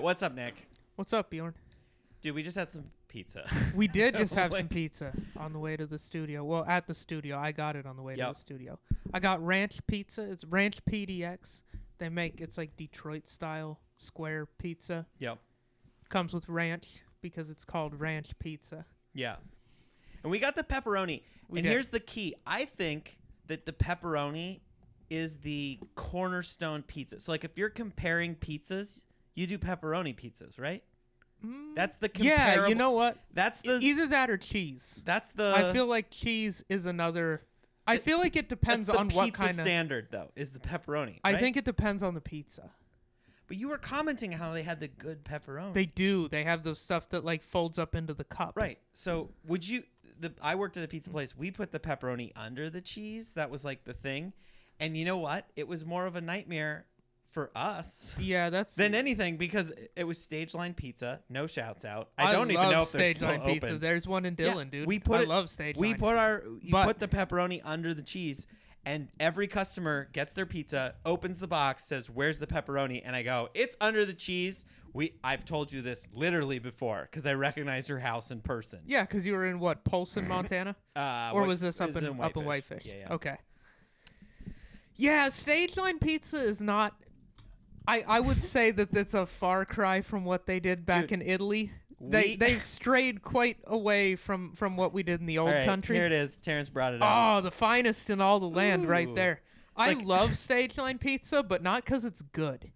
what's up, Nick? What's up, Bjorn? Dude, we just had some pizza. We did just have some pizza on the way to the studio. Well, at the studio. I got it on the way to the studio. I got ranch pizza. It's ranch PDX. It's like Detroit-style square pizza. Yep. Comes with ranch because it's called ranch pizza. Yeah. And we got the pepperoni. Here's the key. I think that the pepperoni is the cornerstone pizza. So, like, if you're comparing pizzas, you do pepperoni pizzas, right? That's the comparable. Yeah, you know what? That's the either that or cheese. That's the. I feel like cheese is another. I feel like it depends on what kind of standard though is the pepperoni. I right? think it depends on the pizza. But you were commenting how they had the good pepperoni. They do. They have those stuff that like folds up into the cup. Right. So would you? I worked at a pizza place. We put the pepperoni under the cheese. That was like the thing. And you know what? It was more of a nightmare for us. Yeah, than anything because it was Stage Line Pizza. No shouts out. I don't even know if they're Stage still Line open. Pizza. There's one in Dillon, dude. I love Stage Line. We put the pepperoni under the cheese, and every customer gets their pizza, opens the box, says, "Where's the pepperoni?" And I go, "It's under the cheese." I've told you this literally before because I recognize your house in person. Yeah, because you were in what, Polson, Montana, or was this up in Whitefish? Yeah. Okay. Yeah, Stage Line Pizza is not. I would say that that's a far cry from what they did back in Italy. They've strayed quite away from what we did in the old country. Here it is. Terrence brought it up. Oh, the finest in all the land right there. I love Stage Line Pizza, but not because it's good.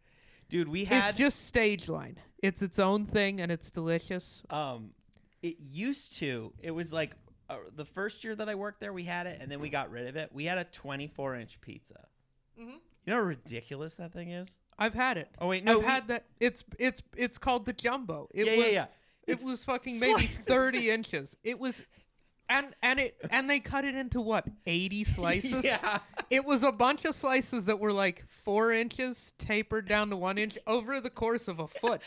Dude, it's just Stage Line. It's its own thing, and it's delicious. It was like the first year that I worked there, we had it, and then we got rid of it. We had a 24-inch pizza. Mm-hmm. You know how ridiculous that thing is? I've had it. Oh wait, no, I've had that. It's called the jumbo. It was fucking slices. maybe 30 inches. It was, and they cut it into what, 80 slices? Yeah. It was a bunch of slices that were like 4 inches tapered down to 1 inch over the course of a foot.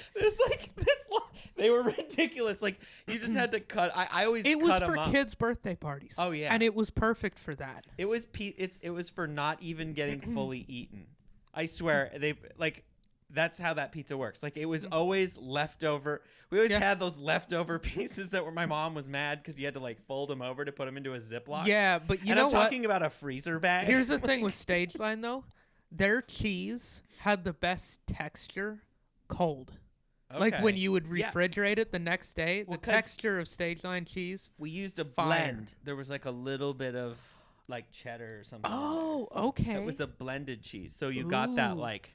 They were ridiculous. Like you just had to cut. I always. It was cut for them up. kids' birthday parties. Oh yeah, and it was perfect for that. It was it was for not even getting fully eaten. I swear that's how that pizza works. Like it was always leftover. We always had those leftover pieces that were my mom was mad because you had to like fold them over to put them into a Ziploc. Yeah, but you know I'm talking about a freezer bag. Here's the thing with Stage Line though, their cheese had the best texture cold. Okay. Like when you would refrigerate it the next day, the texture of Stage Line cheese. We used a blend. There was like a little bit of like cheddar or something. Oh, okay. It was a blended cheese. So you got that like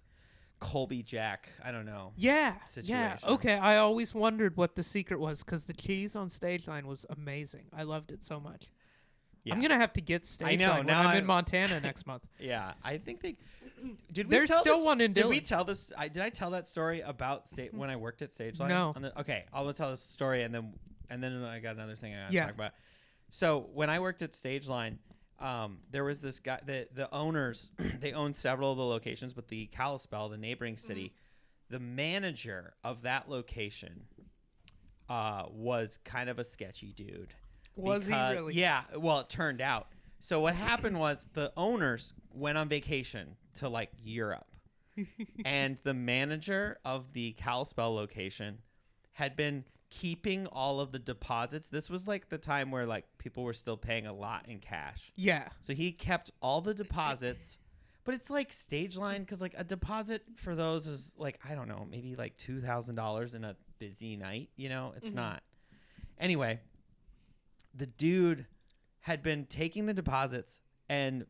Colby Jack, I don't know. Yeah. Situation. Yeah. Okay. I always wondered what the secret was because the cheese on Stage Line was amazing. I loved it so much. Yeah. I'm gonna have to get Stage Line when I'm in Montana next month. Yeah, I think There's still one in Dillon. Did we tell this? Did I tell that story about when I worked at Stage Line? No. Okay, I'll tell this story and then I got another thing I want to talk about. So when I worked at Stage Line, there was this guy. The owners they own several of the locations, but the Kalispell, the neighboring city, the manager of that location was kind of a sketchy dude. Was he really? Yeah. Well, it turned out. So what happened was the owners went on vacation to like Europe, and the manager of the Kalispell location had been keeping all of the deposits. This was like the time where like people were still paying a lot in cash. Yeah. So he kept all the deposits, but it's like Stage Line because like a deposit for those is like, I don't know, maybe like $2,000 in a busy night. You know, it's not. Anyway, the dude had been taking the deposits and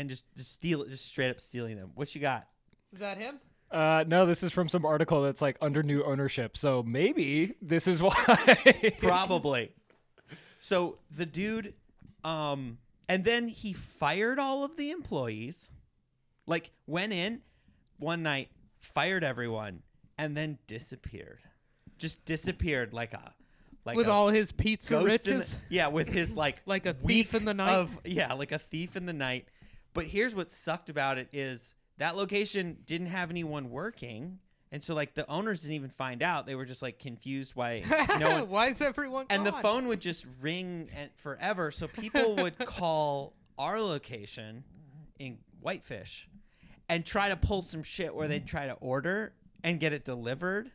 just straight up stealing them. What you got? Is that him? No, this is from some article that's like under new ownership. So maybe this is why. Probably. So the dude, and then he fired all of the employees, like went in one night, fired everyone, and then disappeared. Just disappeared like with all his pizza riches. With his like a thief in the night. Like a thief in the night. But here's what sucked about it is that location didn't have anyone working, and so like the owners didn't even find out. They were just like confused why no one. Why is everyone gone? And the phone would just ring forever, so people would call our location in Whitefish and try to pull some shit where they'd try to order and get it delivered.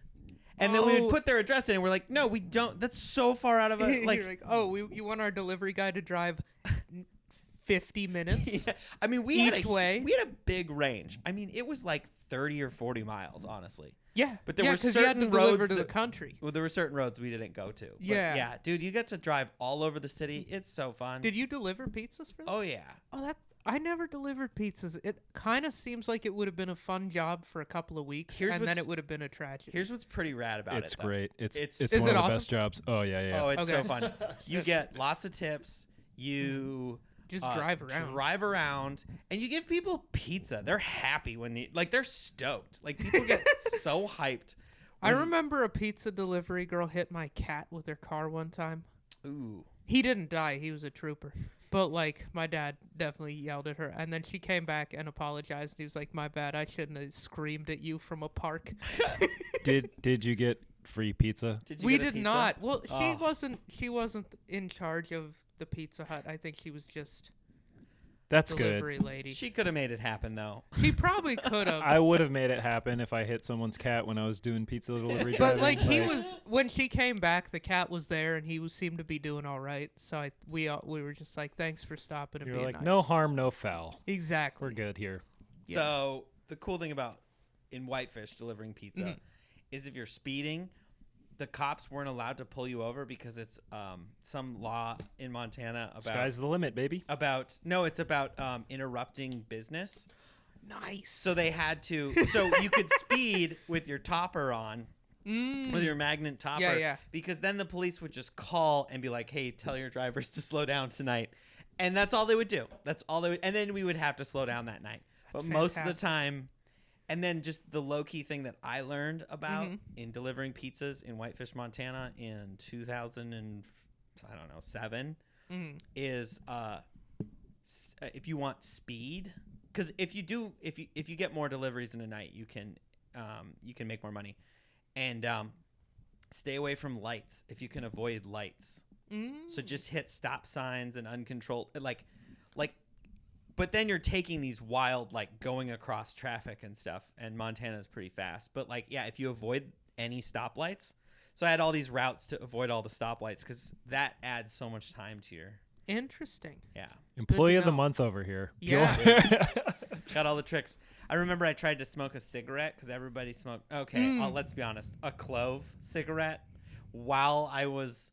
And then we would put their address in, and we're like, no, we don't. That's so far out of it. Like, you're like, oh, you want our delivery guy to drive 50 minutes? Yeah. I mean, we each had way. We had a big range. I mean, it was like 30 or 40 miles, honestly. Yeah, but there were because certain you had to roads deliver to the country. Well, there were certain roads we didn't go to. Yeah. But yeah, dude, you get to drive all over the city. It's so fun. Did you deliver pizzas for them? Oh yeah. Oh, I never delivered pizzas. It kind of seems like it would have been a fun job for a couple of weeks, and then it would have been a tragedy. Here's what's pretty rad about it. It's great. It's Is one it of the awesome? best jobs. Oh yeah. Oh, it's Okay. so fun. You get lots of tips. You just drive around. Drive around, and you give people pizza. They're happy when they're stoked. Like people get so hyped. I remember a pizza delivery girl hit my cat with her car one time. Ooh. He didn't die. He was a trooper. But, like, my dad definitely yelled at her. And then she came back and apologized. He was like, my bad. I shouldn't have screamed at you from a park. Did you get free pizza? We did not. Well, Oh. she wasn't in charge of the Pizza Hut. I think she was just That's delivery good. lady. She could have made it happen though. She probably could have. I would have made it happen if I hit someone's cat when I was doing pizza delivery. But driving. like he was, when she came back, the cat was there and he seemed to be doing all right. So we were just like, thanks for stopping and You're being like, nice. no harm, no foul. Exactly. We're good here. Yeah. So the cool thing about in Whitefish delivering pizza is if you're speeding, the cops weren't allowed to pull you over because it's some law in Montana about Sky's the limit, baby. it's about interrupting business. Nice. So they had to. So you could speed with your topper on, with your magnet topper. Yeah. Because then the police would just call and be like, "Hey, tell your drivers to slow down tonight," and that's all they would do. That's all they would. And then we would have to slow down that night. But most of the time. And then just the low-key thing that I learned about in delivering pizzas in Whitefish, Montana in 2007 is if you want speed, because if you get more deliveries in a night, you can make more money, and stay away from lights if you can avoid lights. So just hit stop signs and uncontrolled like. But then you're taking these wild, like, going across traffic and stuff, and Montana's pretty fast. But, like, yeah, if you avoid any stoplights. So I had all these routes to avoid all the stoplights because that adds so much time to your... Interesting. Yeah. Employee of the know. month over here. Yeah. Got all the tricks. I remember I tried to smoke a cigarette because everybody smoked... Okay, let's be honest. A clove cigarette while I was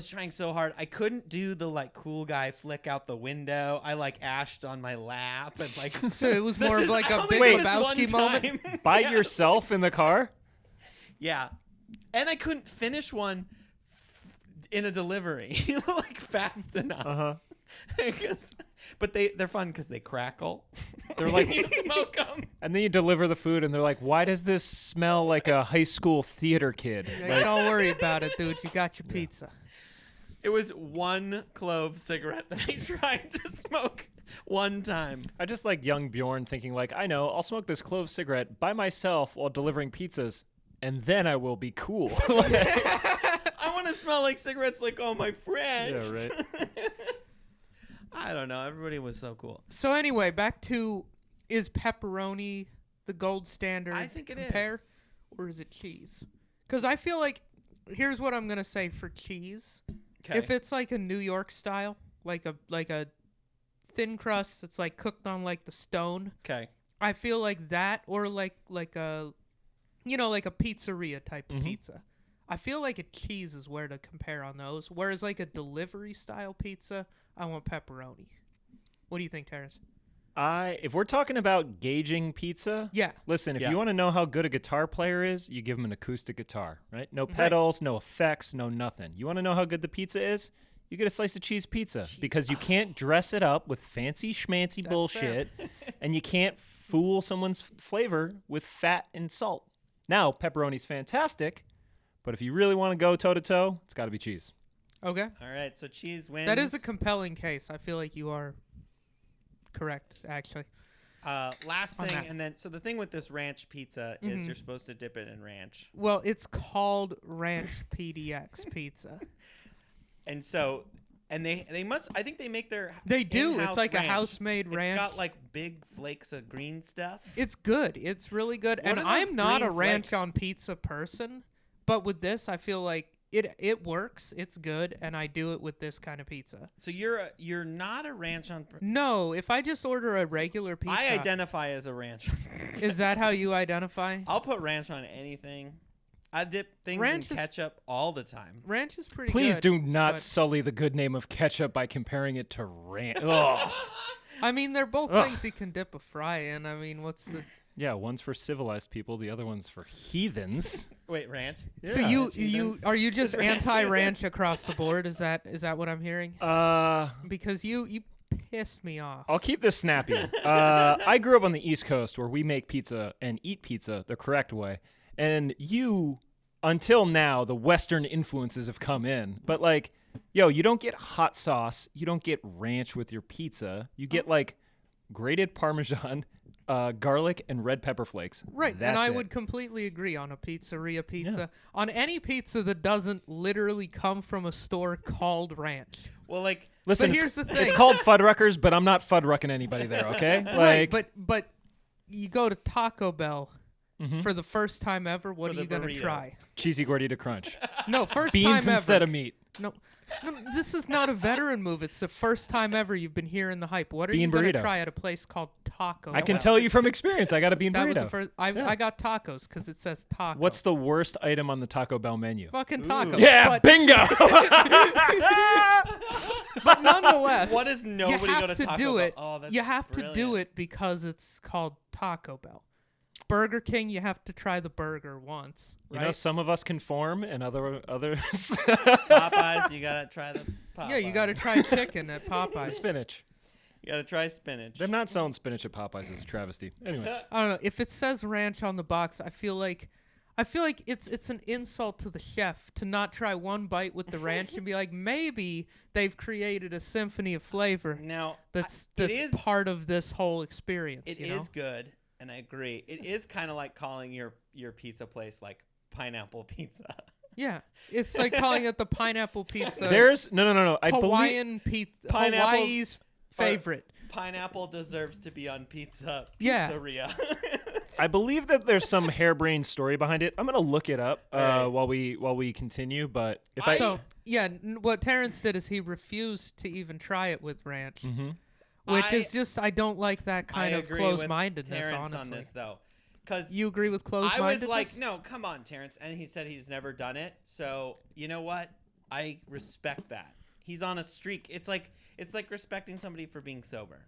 trying so hard. I couldn't do the like cool guy flick out the window. I like ashed on my lap and like. So it was more of like a Big Wait. Lebowski moment. By yourself in the car? Yeah, and I couldn't finish one in a delivery like fast enough. But they're fun because they crackle. They're like you smoke them. And then you deliver the food, and they're like, "Why does this smell like a high school theater kid?" Like, don't worry about it, dude. You got your pizza. It was one clove cigarette that I tried to smoke one time. I just like young Bjorn thinking like, I know, I'll smoke this clove cigarette by myself while delivering pizzas, and then I will be cool. I want to smell like cigarettes like all my friends. Yeah, right. I don't know. Everybody was so cool. So anyway, back to, is pepperoni the gold standard? I think it compare, is. or is it cheese? Because I feel like, here's what I'm gonna say for cheese. Okay. If it's like a New York style, like a thin crust that's like cooked on like the stone, Okay. I feel like that, or like a, like a pizzeria type of pizza. I feel like a cheese is where to compare on those. Whereas like a delivery style pizza, I want pepperoni. What do you think, Terrence? If we're talking about gauging pizza, Yeah. listen, if Yeah. you want to know how good a guitar player is, you give him an acoustic guitar, right? No pedals, no effects, no nothing. You want to know how good the pizza is? You get a slice of cheese pizza because you can't dress it up with fancy schmancy bullshit and you can't fool someone's flavor with fat and salt. Now, pepperoni's fantastic, but if you really want to go toe-to-toe, it's got to be cheese. Okay. All right. So cheese wins. That is a compelling case. I feel like you are correct, actually. Last on thing, that. and then so the thing with this ranch pizza is you're supposed to dip it in ranch, Well, it's called Ranch PDX pizza. and so they must. I think they make their They do. in-house It's like ranch. a house-made ranch. It's got like big flakes of green stuff. It's good. It's really good. What And are those I'm not a green ranch flakes? on pizza person, But with this, I feel like it works. It's good, and I do it with this kind of pizza. So you're not a ranch on. No, if I just order a regular pizza, I identify as a ranch. Is that how you identify? I'll put ranch on anything. I dip things in ketchup all the time. Ranch is pretty Please good. do not sully the good name of ketchup by comparing it to ranch. Ugh. I mean, they're both things you can dip a fry in. I mean, what's the... Yeah, one's for civilized people, the other one's for heathens. Wait, ranch? Yeah. So are you just anti-ranch across the board? Is that what I'm hearing? Because you pissed me off. I'll keep this snappy. I grew up on the East Coast where we make pizza and eat pizza the correct way. And until now, the Western influences have come in. But like, you don't get hot sauce. You don't get ranch with your pizza. You get like grated Parmesan, garlic, and red pepper flakes. Right, That's and I it. would completely agree on a pizzeria pizza. Yeah. On any pizza that doesn't literally come from a store called ranch. Well, like, listen, but here's the thing. It's called Fuddruckers, but I'm not Fuddrucking anybody there, okay? Right, but you go to Taco Bell for the first time ever. What are you going to try? Cheesy Gordita Crunch. No, first Beans time ever. Beans instead of meat. No, this is not a veteran move. It's the first time ever you've been hearing the hype. What are bean you going to burrito. try at a place called Taco Bell? I can tell you from experience. I got a bean that burrito. Was the first. I got tacos because it says taco. What's the worst item on the Taco Bell menu? Fucking tacos. Yeah, bingo. But nonetheless, what is nobody going to Taco Bell? Oh, that's you have brilliant. to do it because it's called Taco Bell. Burger King, you have to try the burger once. Right? You know, some of us conform, and others. Popeyes, you gotta try the Popeyes. Yeah, you gotta try chicken at Popeyes. Spinach. You gotta try spinach. They're not selling spinach at Popeyes. It's a travesty. Anyway, I don't know. If it says ranch on the box, I feel like it's an insult to the chef to not try one bite with the ranch and be like, maybe they've created a symphony of flavor. Now that's part of this whole experience. It is good. And I agree. It is kind of like calling your pizza place like Pineapple Pizza. Yeah, it's like calling it the Pineapple Pizza. There's no. Hawaiian pizza. Hawaii's favorite. Pineapple deserves to be on pizzeria. Yeah. I believe that there's some harebrained story behind it. I'm gonna look it up while we continue. But what Terrence did is he refused to even try it with ranch. Mm-hmm. Which is just, I don't like that kind of closed-mindedness, Terrence honestly. on this, though. Because you agree with closed-mindedness? I was like, no, come on, Terrence. And he said he's never done it. So, you know what? I respect that. He's on a streak. It's like respecting somebody for being sober.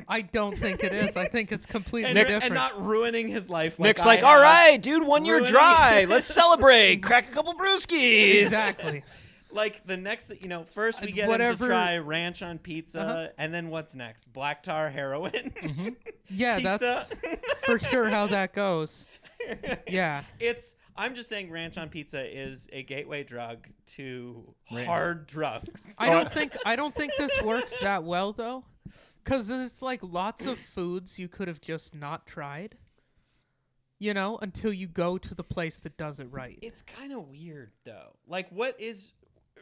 I don't think it is. I think it's completely different. And not ruining his life like Nick's like, all right, dude, 1 year dry. Let's celebrate. Crack a couple brewskis. Exactly. Like the next, first we get him to try ranch on pizza, and then what's next? Black tar heroin. Mm-hmm. Yeah, pizza. That's for sure how that goes. Yeah, I'm just saying, ranch on pizza is a gateway drug to hard drugs. I don't think this works that well though, because there's like lots of foods you could have just not tried. Until you go to the place that does it right. It's kind of weird though. Like,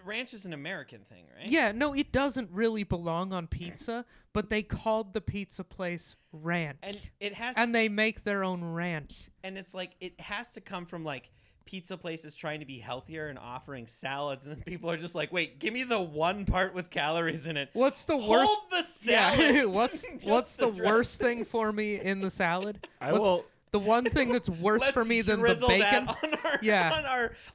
ranch is an American thing, right? Yeah, no, it doesn't really belong on pizza, but they called the pizza place ranch. And they make their own ranch. And it's like, it has to come from like pizza places trying to be healthier and offering salads, and then people are just like, wait, give me the one part with calories in it. What's the worst? Hold the salad. Yeah, what's the worst thing for me in the salad? The one thing that's worse for me than the bacon.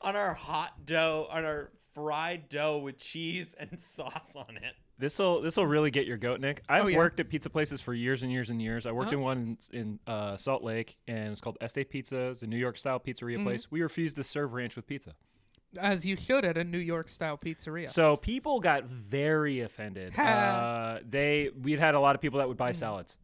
On our hot dough, on our fried dough with cheese and sauce on it. This'll really get your goat, Nick. I've worked at pizza places for years and years and years. I worked in one in Salt Lake, and it's called Este Pizza. It's a New York style pizzeria place. We refused to serve ranch with pizza. As you should at a New York style pizzeria. So people got very offended. We'd had a lot of people that would buy salads.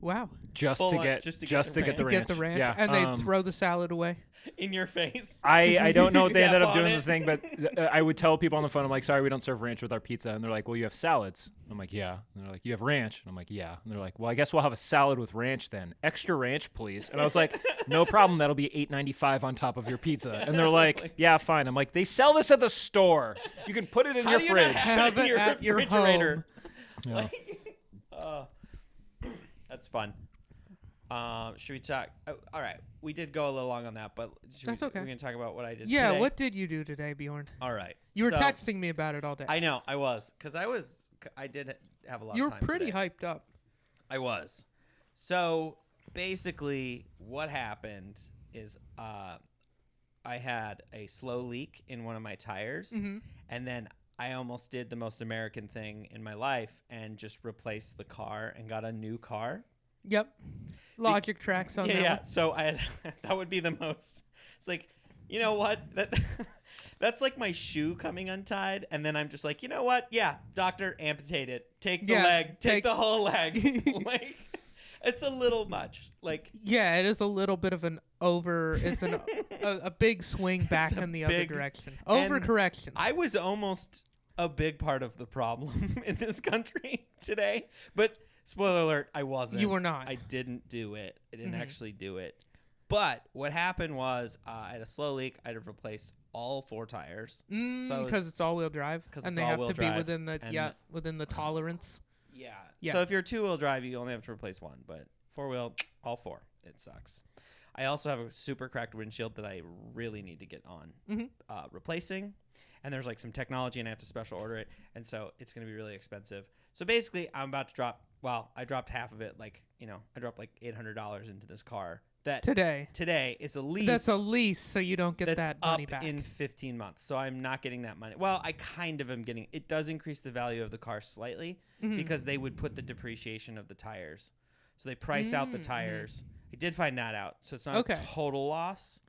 Wow. Just to get the ranch. Yeah. And they'd throw the salad away. In your face. I don't know what they ended up doing the thing, but I would tell people on the phone, I'm like, sorry, we don't serve ranch with our pizza. And they're like, well, you have salads. I'm like, yeah. And they're like, you have ranch. And I'm like, yeah. And they're like, well, I guess we'll have a salad with ranch then. Extra ranch, please. And I was like, no problem. That'll be $8.95 on top of your pizza. And they're like, yeah, fine. I'm like, they sell this at the store. You can put it in your fridge. Have it at your refrigerator. Yeah. That's fun. Should we talk? All right, we did go a little long on that, but That's okay. We're gonna talk about what I did. Yeah, today. what did you do today, Bjorn? All right, You were so, texting me about it all day. I know, I was, because I did have a lot. You of were time pretty today. hyped up. I was. So basically, what happened is I had a slow leak in one of my tires, and then I almost did the most American thing in my life and just replaced the car and got a new car. Yep. Logic tracks on that Yeah. one. So that would be the most. It's like, you know what? That's like my shoe coming untied, and then I'm just like, you know what? Yeah, doctor, amputate it. Take the leg. Take the whole leg. Like, it's a little much. Like, yeah, it is a little bit of an it's a big swing back in the other direction. Overcorrection. I was almost a big part of the problem in this country today, but spoiler alert, I wasn't. You were not. I didn't do it. I didn't actually do it. But what happened was I had a slow leak. I had to replace all 4 tires. Because it's all-wheel drive, and they have to be within the tolerance. Yeah. So if you're 2-wheel drive, you only have to replace 1, but 4-wheel, all 4. It sucks. I also have a super cracked windshield that I really need to get on replacing. And there's like some technology, and I have to special order it, and so it's going to be really expensive. So basically, I'm about to drop. Well, I dropped half of it. Like, I dropped like $800 into this car. That today it's a lease. That's a lease, so you don't get that money back in 15 months. So I'm not getting that money. Well, I kind of am getting. It does increase the value of the car slightly because they would put the depreciation of the tires. So they price out the tires. I did find that out. So it's not a total loss,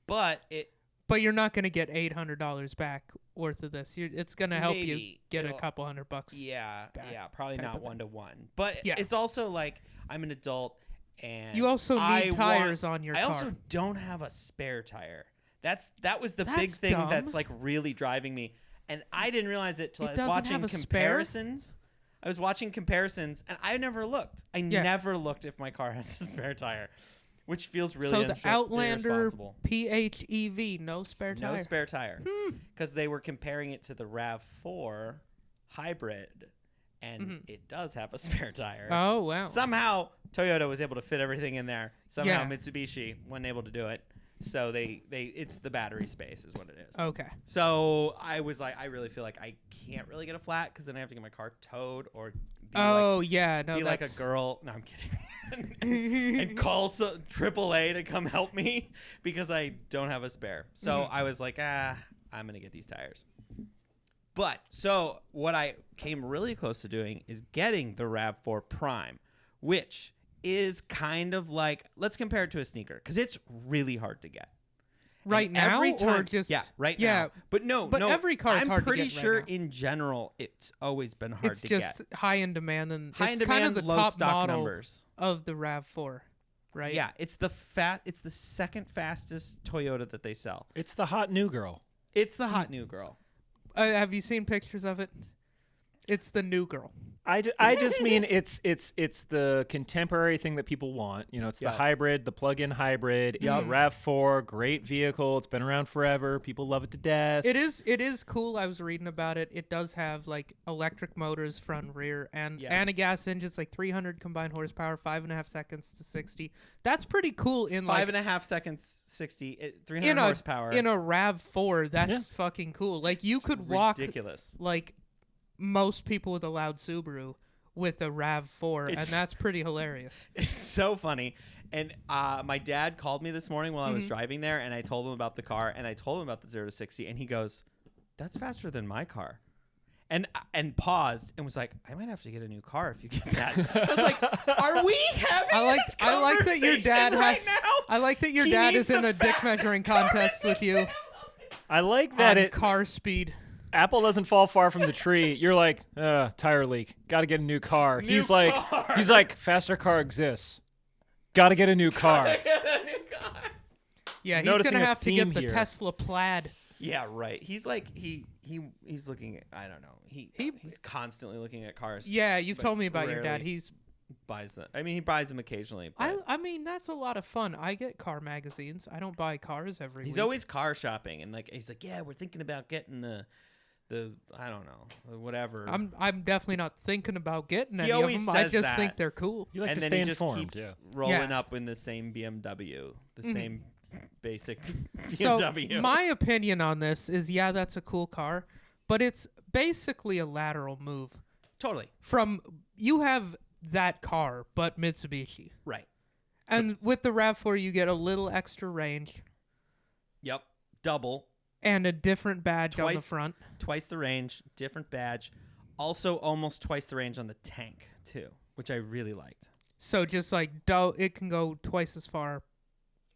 but it. But you're not going to get $800 back worth of this. It's going to help you get a couple $100. Yeah, probably not 1-to-1. But it's also like I'm an adult, and you also need tires on your car. I also don't have a spare tire. That was the big thing that's like really driving me, and I didn't realize it till I was watching comparisons. I was watching comparisons, and I never looked. I never looked if my car has a spare tire. Which feels really so the Outlander PHEV, no spare tire. No spare tire, because they were comparing it to the RAV4 hybrid, and it does have a spare tire. Oh wow! Somehow Toyota was able to fit everything in there. Somehow Mitsubishi wasn't able to do it. So it's the battery space is what it is. Okay. So I was like, I really feel like I can't really get a flat because then I have to get my car towed or. Be like a girl. No, I'm kidding. and call AAA to come help me because I don't have a spare. So I was like, I'm going to get these tires. But so what I came really close to doing is getting the RAV4 Prime, which is kind of like, let's compare it to a sneaker because it's really hard to get. Right now, or just now. But no, every car is hard to get. I'm pretty sure in general it's always been hard to get. It's just high in demand, and high in it's demand, kind of the low top stock model numbers of the RAV4, right? Yeah, it's the second fastest Toyota that they sell. It's the hot new girl. It's the hot new girl. Have you seen pictures of it? It's the new girl. I just mean it's the contemporary thing that people want. It's the hybrid, the plug-in hybrid. It's the RAV4, great vehicle. It's been around forever. People love it to death. It is cool. I was reading about it. It does have like electric motors, front and rear, and a gas engine. It's like 300 combined horsepower, 5.5 seconds to 60. That's pretty cool. In 5.5 seconds, 60, 300 horsepower. In a RAV4, that's fucking cool. Like you could walk like most people with a loud Subaru with a RAV4, and that's pretty hilarious. It's so funny. And my dad called me this morning while I was driving there, and I told him about the car, and I told him about the 0 to 60, and he goes, "That's faster than my car." And paused and was like, "I might have to get a new car if you get that." I was like, "Are we having this conversation I like that your dad now? I like that your dad is in a dick measuring contest with you. I like that car speed. Apple doesn't fall far from the tree. You're like, tire leak. Got to get a new car. He's like, faster car exists. Got to get a new car. Yeah, he's going to have to get the Tesla Plaid. Yeah, right. He's like, he's looking at, I don't know. He's constantly looking at cars. Yeah, you've told me about your dad. He buys them. I mean, he buys them occasionally. I mean, that's a lot of fun. I get car magazines. I don't buy cars every week. He's always car shopping, and like he's like, yeah, we're thinking about getting the I don't know, whatever. I'm definitely not thinking about getting He any of always them. I says just that. think they're cool. You like and to then stay he just informed. keeps Yeah. rolling Yeah. up in the same BMW, the same basic So BMW. my opinion on this is, yeah, that's a cool car, but it's basically a lateral move Totally. from you have that car, but Mitsubishi. Right. And with the RAV4, you get a little extra range Yep. Double. and a different badge on the Twice. front. Twice the range, different badge. Also almost twice the range on the tank, too, which I really liked. So just like it can go twice as far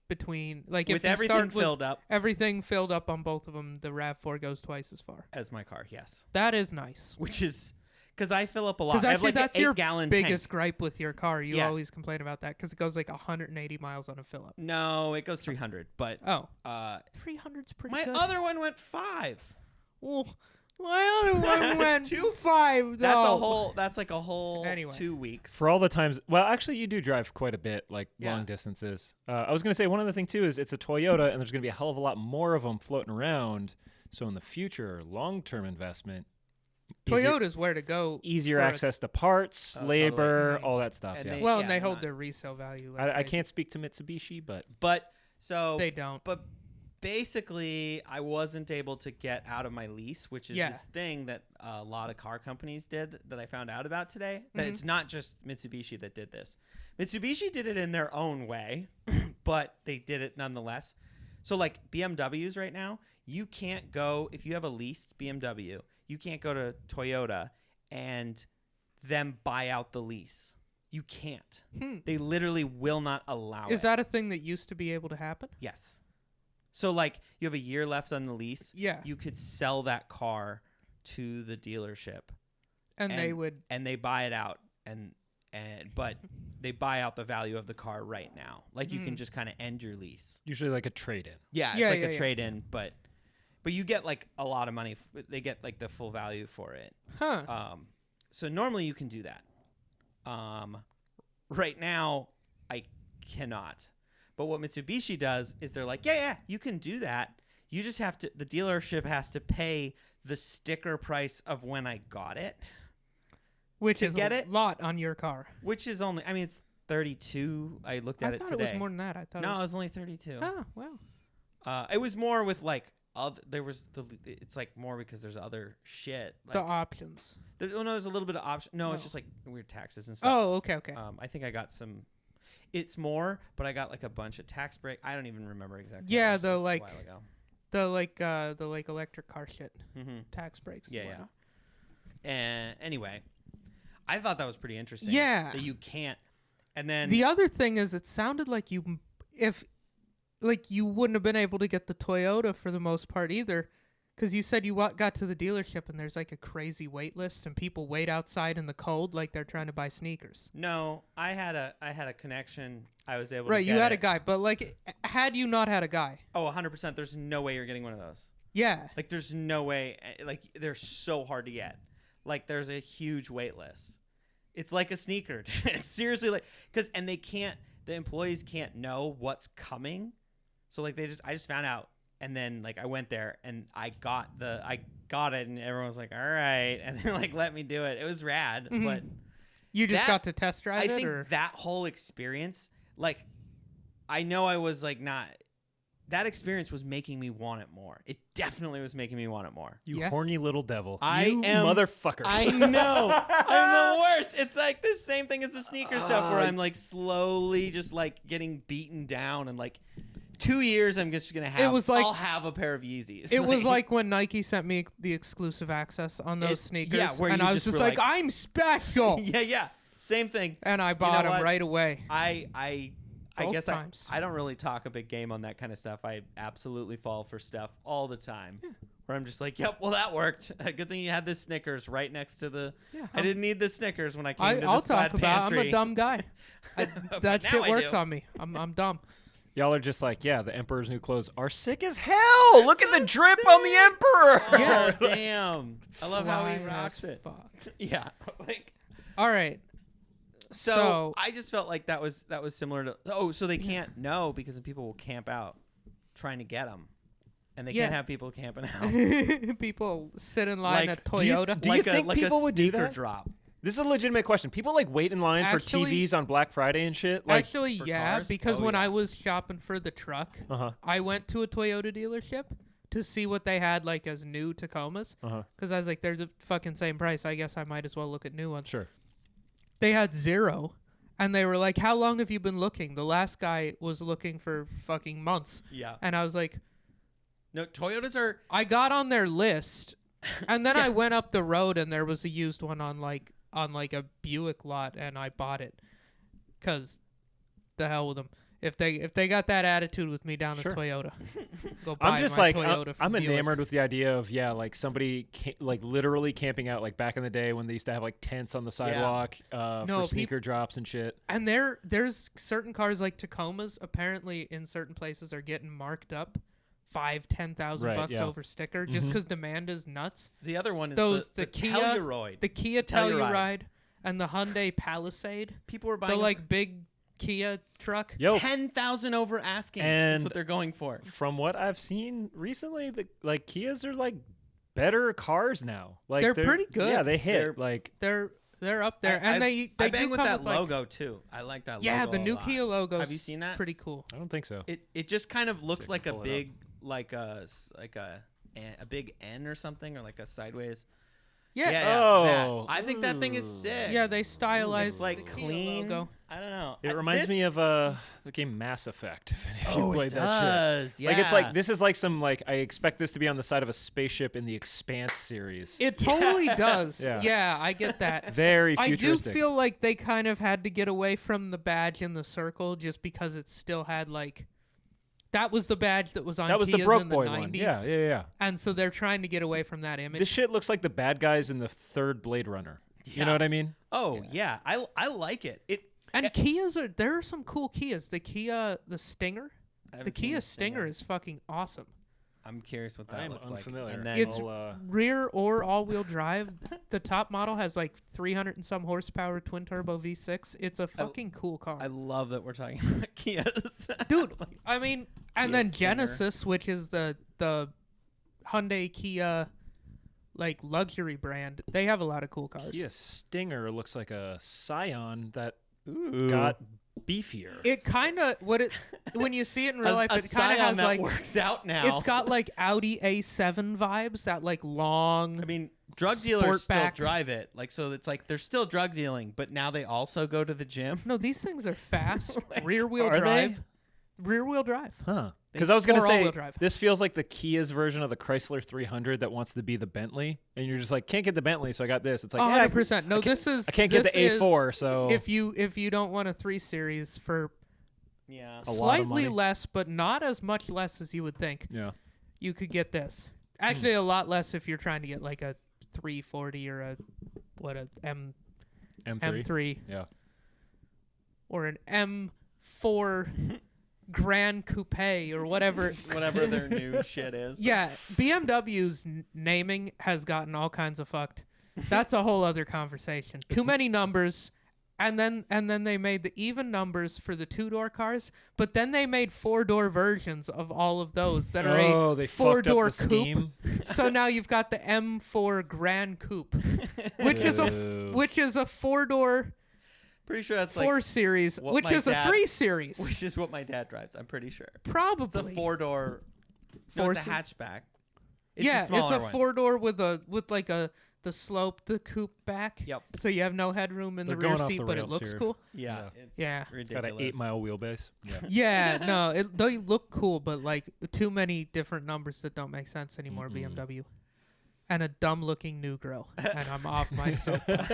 between, like, With if you everything start with filled up everything filled up on both of them, the RAV4 goes twice as far. as my car, yes. That is nice. Which is because I fill up a lot. Because I have actually, like that's an your 8-gallon biggest tank. gripe with your car. You Yeah. always complain about that because it goes like 180 miles on a fill up. No, it goes 300, but Oh, uh, 300's pretty my good. other one went 5. Well, my other one went 5. That's like a whole Anyway. 2 weeks. For all the times, well, actually, you do drive quite a bit, like Yeah. long distances. I was going to say one other thing too is it's a Toyota, and there's going to be a hell of a lot more of them floating around. So in the future, long-term investment, Toyota's where to go. easier for a- access to parts, Oh, totally. labor, Mhm. all that stuff. And Yeah, Well, Yeah, and they I'm hold not- their resale value. Like I crazy. can't speak to Mitsubishi, but But so They don't. But basically, I wasn't able to get out of my lease, which is Yeah. this thing that a lot of car companies did that I found out about today. That Mhm. it's not just Mitsubishi that did this. Mitsubishi did it in their own way, but they did it nonetheless. So like BMWs right now, you can't go, if you have a leased BMW, you can't go to Toyota and them buy out the lease. You can't. They literally will not allow it. Is that a thing that used to be able to happen? Yes. So like you have a year left on the lease. Yeah. You could sell that car to the dealership And they would. and they buy it out but they buy out the value of the car right now. Like you can just kind of end your lease. usually like a trade-in. Yeah, it's Yeah, like yeah, a yeah. trade-in, but you get like a lot of money. They get like the full value for it. Huh. So normally you can do that. Right now, I cannot. But what Mitsubishi does is they're like, yeah, you can do that. You just have to, the dealership has to pay the sticker price of when I got it, Which to is get a it? lot on your car. which is only, I mean, it's 32. I looked at I it thought today. it was more than that. I thought No, it it was. was only 32. Oh, well. It was more with like, it's like more because there's other shit. Like, The options. there's a little bit of option. No, it's Oh. just like weird taxes and stuff. Oh, okay. I think I got some. It's more, but I got like a bunch of tax break. I don't even remember exactly. Yeah, how much. the, This was like, a while ago. The electric car shit. Mm-hmm. Tax breaks. Yeah, and yeah. whatnot. And anyway, I thought that was pretty interesting. Yeah. that you can't. And then The other thing is, it sounded like you wouldn't have been able to get the Toyota for the most part either, because you said you got to the dealership and there's like a crazy wait list and people wait outside in the cold like they're trying to buy sneakers. no, I had a connection. I was able Right, to you get had it. a guy, but like, had you not had a guy, Oh, 100%. There's no way you're getting one of those. yeah, Like, there's no way. Like, they're so hard to get. Like, there's a huge wait list. It's like a sneaker. It's seriously like, and the employees can't know what's coming. So like I just found out, and then like I went there and I got it, and everyone was like, all right, and then like let me do it. It was rad, Mhm. but you just that- got to test drive I it, think or that whole experience, like, I know I was like not. That experience was making me want it more. It definitely was making me want it more. You Yeah. horny little devil. I you am- motherfuckers. I know. I'm the worst. It's like the same thing as the sneaker stuff where I'm like slowly just like getting beaten down, and like 2 years I'm just gonna have. was like- I'll have a pair of Yeezys. it was like when Nike sent me the exclusive access on those sneakers, yeah, where and you I was just just were like, like- I'm special, yeah, same thing. and I bought them what? right away. I Both guess times. I don't really talk a big game on that kind of stuff. I absolutely fall for stuff all the time. Where I'm just like, yep, well that worked. Good thing you had this Snickers right next to the. Yeah, I didn't need the Snickers when I came to I'll this plaid talk about. I'm pantry. a dumb guy. But That now shit I works do. on me. I'm dumb. Y'all are just like, yeah, the Emperor's new clothes are sick as hell. Look at the drip on the Emperor. Yeah. Oh, damn. I love how he Fly rocks as it. fuck. Yeah. Like, All right. so I just felt like that was similar to. Oh, so they can't know because then people will camp out trying to get them. and they can't have people camping out. People sit in line at do you Toyota. Do you think people would do that? Drop. This is a legitimate question. People like wait in line for TVs on Black Friday and shit. Like, actually, yeah, cars? because when I was shopping for the truck, Uh-huh. I went to a Toyota dealership to see what they had like as new Tacomas. Because I was like, they're the fucking same price. I guess I might as well look at new ones. Sure. They had 0. And they were like, how long have you been looking? The last guy was looking for fucking months. Yeah. And I was like, No, Toyotas are. I got on their list, and then I went up the road, and there was a used one on like a Buick lot, and I bought it, cause the hell with them. If they got that attitude with me down Sure. at Toyota, go buy I'm just my like Toyota from I'm Buick. enamored with the idea of like somebody like literally camping out like back in the day when they used to have like tents on the sidewalk for sneaker drops and shit. And there's certain cars like Tacomas apparently in certain places are getting marked up $5,000-$10,000 bucks over sticker just because demand is nuts. The other one is the Kia Telluride. The Kia Telluride and the Hyundai Palisade. People were buying the like big Kia truck. Yo, 10,000 over asking. And is what they're going for. From what I've seen recently, the like Kias are like better cars now. Like they're pretty good. Yeah, they hit like they're up there, and they I do bang with come that with, like, logo too. I like that. Yeah, logo the a new lot. Kia logo. Have you seen that? Pretty cool. I don't think so. It just kind of looks See if I like a can pull it big a big N or something, or like a sideways. Yeah. Oh, I think that thing is sick. Yeah, they stylized It's like the Kia clean. logo. I don't know. It reminds me of the game Mass Effect. If you played it that does. shit, Yeah. like it's like this is like some like I expect this to be on the side of a spaceship in the Expanse series. It totally does. Yeah. Yeah, I get that. Very I do futuristic. feel like they kind of had to get away from the badge in the circle just because it still had like that was the badge that was on that was Kias the broke in the boy 90s. one. Yeah. And so they're trying to get away from that image. This shit looks like the bad guys in the third Blade Runner. You know what I mean? Oh yeah, I like it. Kias there are some cool Kias. The Stinger. I The haven't seen Kia the Stinger is fucking awesome. I'm curious what that I'm looks unfamiliar. like. And then It's rear or all-wheel drive. The top model has like 300 and some horsepower twin turbo V6. It's a fucking cool car. I love that we're talking about Kias. Dude, I mean, and Kia then Stinger. Genesis, which is the Hyundai Kia like luxury brand, they have a lot of cool cars. Kia Stinger looks like a Scion that Ooh. got beefier. It kind of when you see it in real life, a it kind of Scion has that like works out now. it's got like Audi A7 vibes, that like long. I mean, drug dealers still Sportback. drive it. Like, so it's like they're still drug dealing, but now they also go to the gym. No, these things are fast. Rear are wheel they? drive. Rear wheel drive. Huh. Because I was going to Or say, all-wheel drive. this feels like the Kia's version of the Chrysler 300 that wants to be the Bentley. And you're just like, can't get the Bentley, so I got this. It's like, yeah, 100%. No, this is. I can't get the this A4, is- so if you don't want a 3 Series for Yeah. A lot of slightly money. less, but not as much less as you would think, yeah. you could get this. Actually, a lot less if you're trying to get like a 340 or a M3. M3 Yeah. or an M4 Grand Coupe or whatever. Whatever their new shit is. Yeah, BMW's naming has gotten all kinds of fucked. That's a whole other conversation. Too many numbers, and then they made the even numbers for the 2-door cars, but then they made 4-door versions of all of those that are a they fucked up 4-door the coupe. scheme. So now you've got the M4 Grand Coupe, which is a Ew. 4-door Pretty sure that's 4 like, Series, what which my is a dad- 3 Series. which is what my dad drives. I'm pretty sure. Probably. It's a 4-door. No, it's a Four-seat- hatchback. It's yeah, a it's smaller a one. 4-door with the slope, the coupe back. Yep. So you have no headroom in They're the rear going off seat, the but it rails looks here. cool. Yeah. Yeah. It's Got ridiculous. an 8-mile wheelbase. Yeah. Yeah, no, they look cool, but like too many different numbers that don't make sense anymore. BMW, and a dumb-looking new grill, and I'm off my soapbox.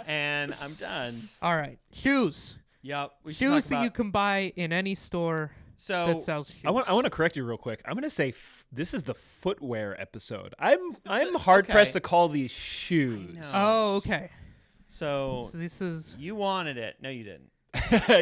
And I'm done. All right, shoes. Yep. We should Shoes talk that you about- can buy in any store So that sells shoes. I want to correct you real quick. I'm going to say this is the footwear episode. I'm hard pressed okay. to call these shoes. know. Oh, okay. So So this is. you wanted it. No, you didn't.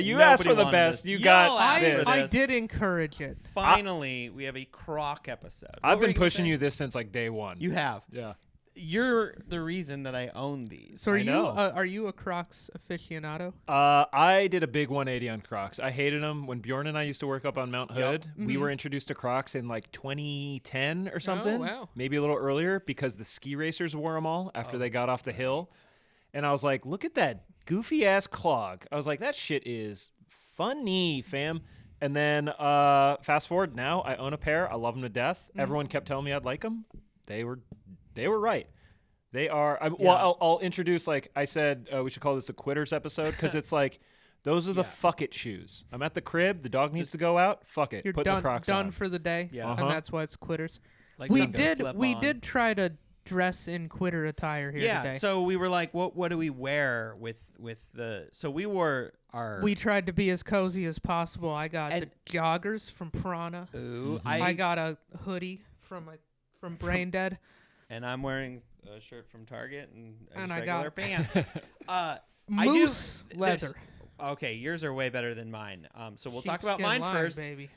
You asked for Nobody the wanted best. this. You Y'all got asked this. for I this. did encourage it. Finally, we have a Croc episode. I've What were been you gonna pushing say? you this since like day one. You have. Yeah. You're the reason that I own these. So know. are you a Crocs aficionado? I did a big 180 on Crocs. I hated them. When Bjorn and I used to work up on Mount Hood, we were introduced to Crocs in like 2010 or something. Oh, wow. Maybe a little earlier because the ski racers wore them all after they got off the hill. And I was like, look at that goofy ass clog. I was like, that shit is funny, fam. And then fast forward, now I own a pair. I love them to death. Everyone kept telling me I'd like them. They were right. They are. Well, I'll introduce, like I said, we should call this a quitters episode because it's like, those are the fuck it shoes. I'm at the crib. The dog needs to go out. Fuck it. You're Put done, the Crocs done on. for the day. Yeah. And that's why it's quitters. Like we something to did slip we on. did try to dress in quitter attire here today. So we were like, what do we wear with the? So we wore our. We tried to be as cozy as possible. I got the joggers from Prana. Ooh, I got a hoodie from Brain Dead. And I'm wearing a shirt from Target and I regular got pants. Moose leather. Okay, yours are way better than mine. So we'll talk about Sheepskin mine line, first. baby.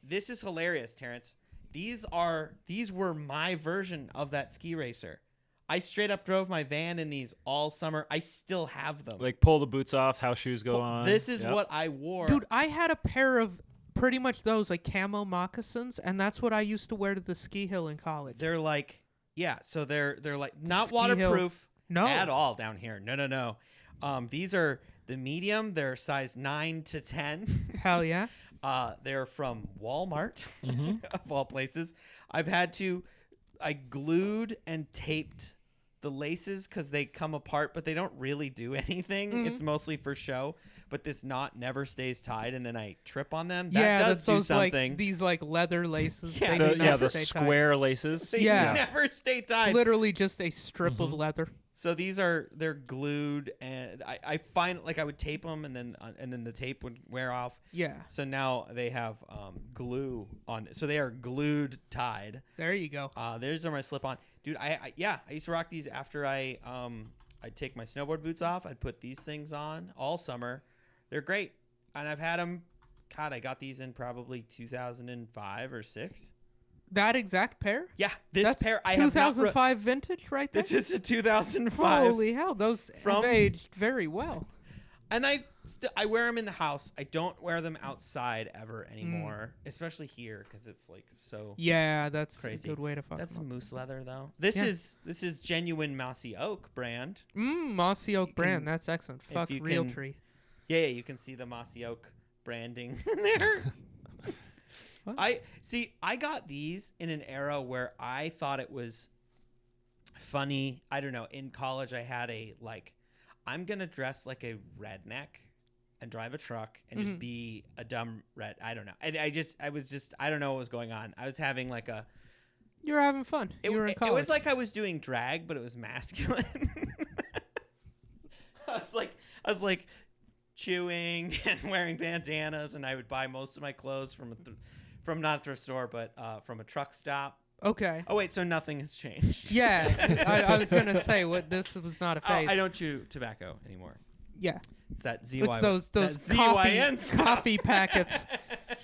This is hilarious, Terrence. These were my version of that ski racer. I straight up drove my van in these all summer. I still have them. Like pull the boots off, house shoes go on. This is what I wore. Dude, I had a pair of pretty much those like camo moccasins, and that's what I used to wear to the ski hill in college. They're like, so they're like not Ski waterproof No. at all down here. No. These are the medium. They're size 9 to 10. Hell yeah. They're from Walmart, of all places. I glued and taped the laces because they come apart, but they don't really do anything. It's mostly for show. But this knot never stays tied, and then I trip on them. That does do something. Like, these like leather laces. Yeah. They do not the stay square laces. They Yeah. never stay tied. tied. It's literally just a strip of leather. So they're glued, and I find like I would tape them, and then the tape would wear off. Yeah. So now they have glue on, so they are glued tied. There you go. There's my slip on, dude. I used to rock these after I'd take my snowboard boots off. I'd put these things on all summer. They're great, and I've had them. God, I got these in probably 2005 or 6. That exact pair? Yeah, That's pair I have not 2005 vintage right there? This is a 2005. Holy hell, those have aged very well. And I wear them in the house. I don't wear them outside ever anymore, especially here because it's like so. Yeah, that's crazy. a good way to fuck That's them some moose leather though. This is genuine Mossy Oak brand. Mossy Oak brand. That's excellent. Fuck Realtree. Yeah, you can see the Mossy Oak branding in there. I got these in an era where I thought it was funny. I don't know. In college, I had I'm going to dress like a redneck and drive a truck and just be a dumb red. I don't know. I don't know what was going on. I was having like a. You were having fun. You were in college. It was like I was doing drag, but it was masculine. I was like chewing and wearing bandanas, and I would buy most of my clothes from not a thrift store, but from a truck stop. Okay. Oh wait, so nothing has changed. Yeah, I was gonna say this was not a phase. I don't chew tobacco anymore. Yeah. It's that ZY. It's those coffee packets.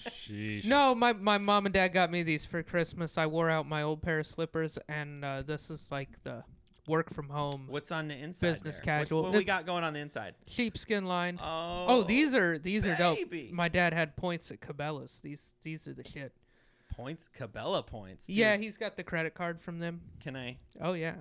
Sheesh. No, my mom and dad got me these for Christmas. I wore out my old pair of slippers, and this is like the work from home. What's on the inside? Business there? casual. What we got going on the inside? Sheepskin line. Oh, these are dope. baby. My dad had points at Cabela's. These are the shit. Points, Cabela points. Dude. Yeah, he's got the credit card from them. Can I? Oh yeah.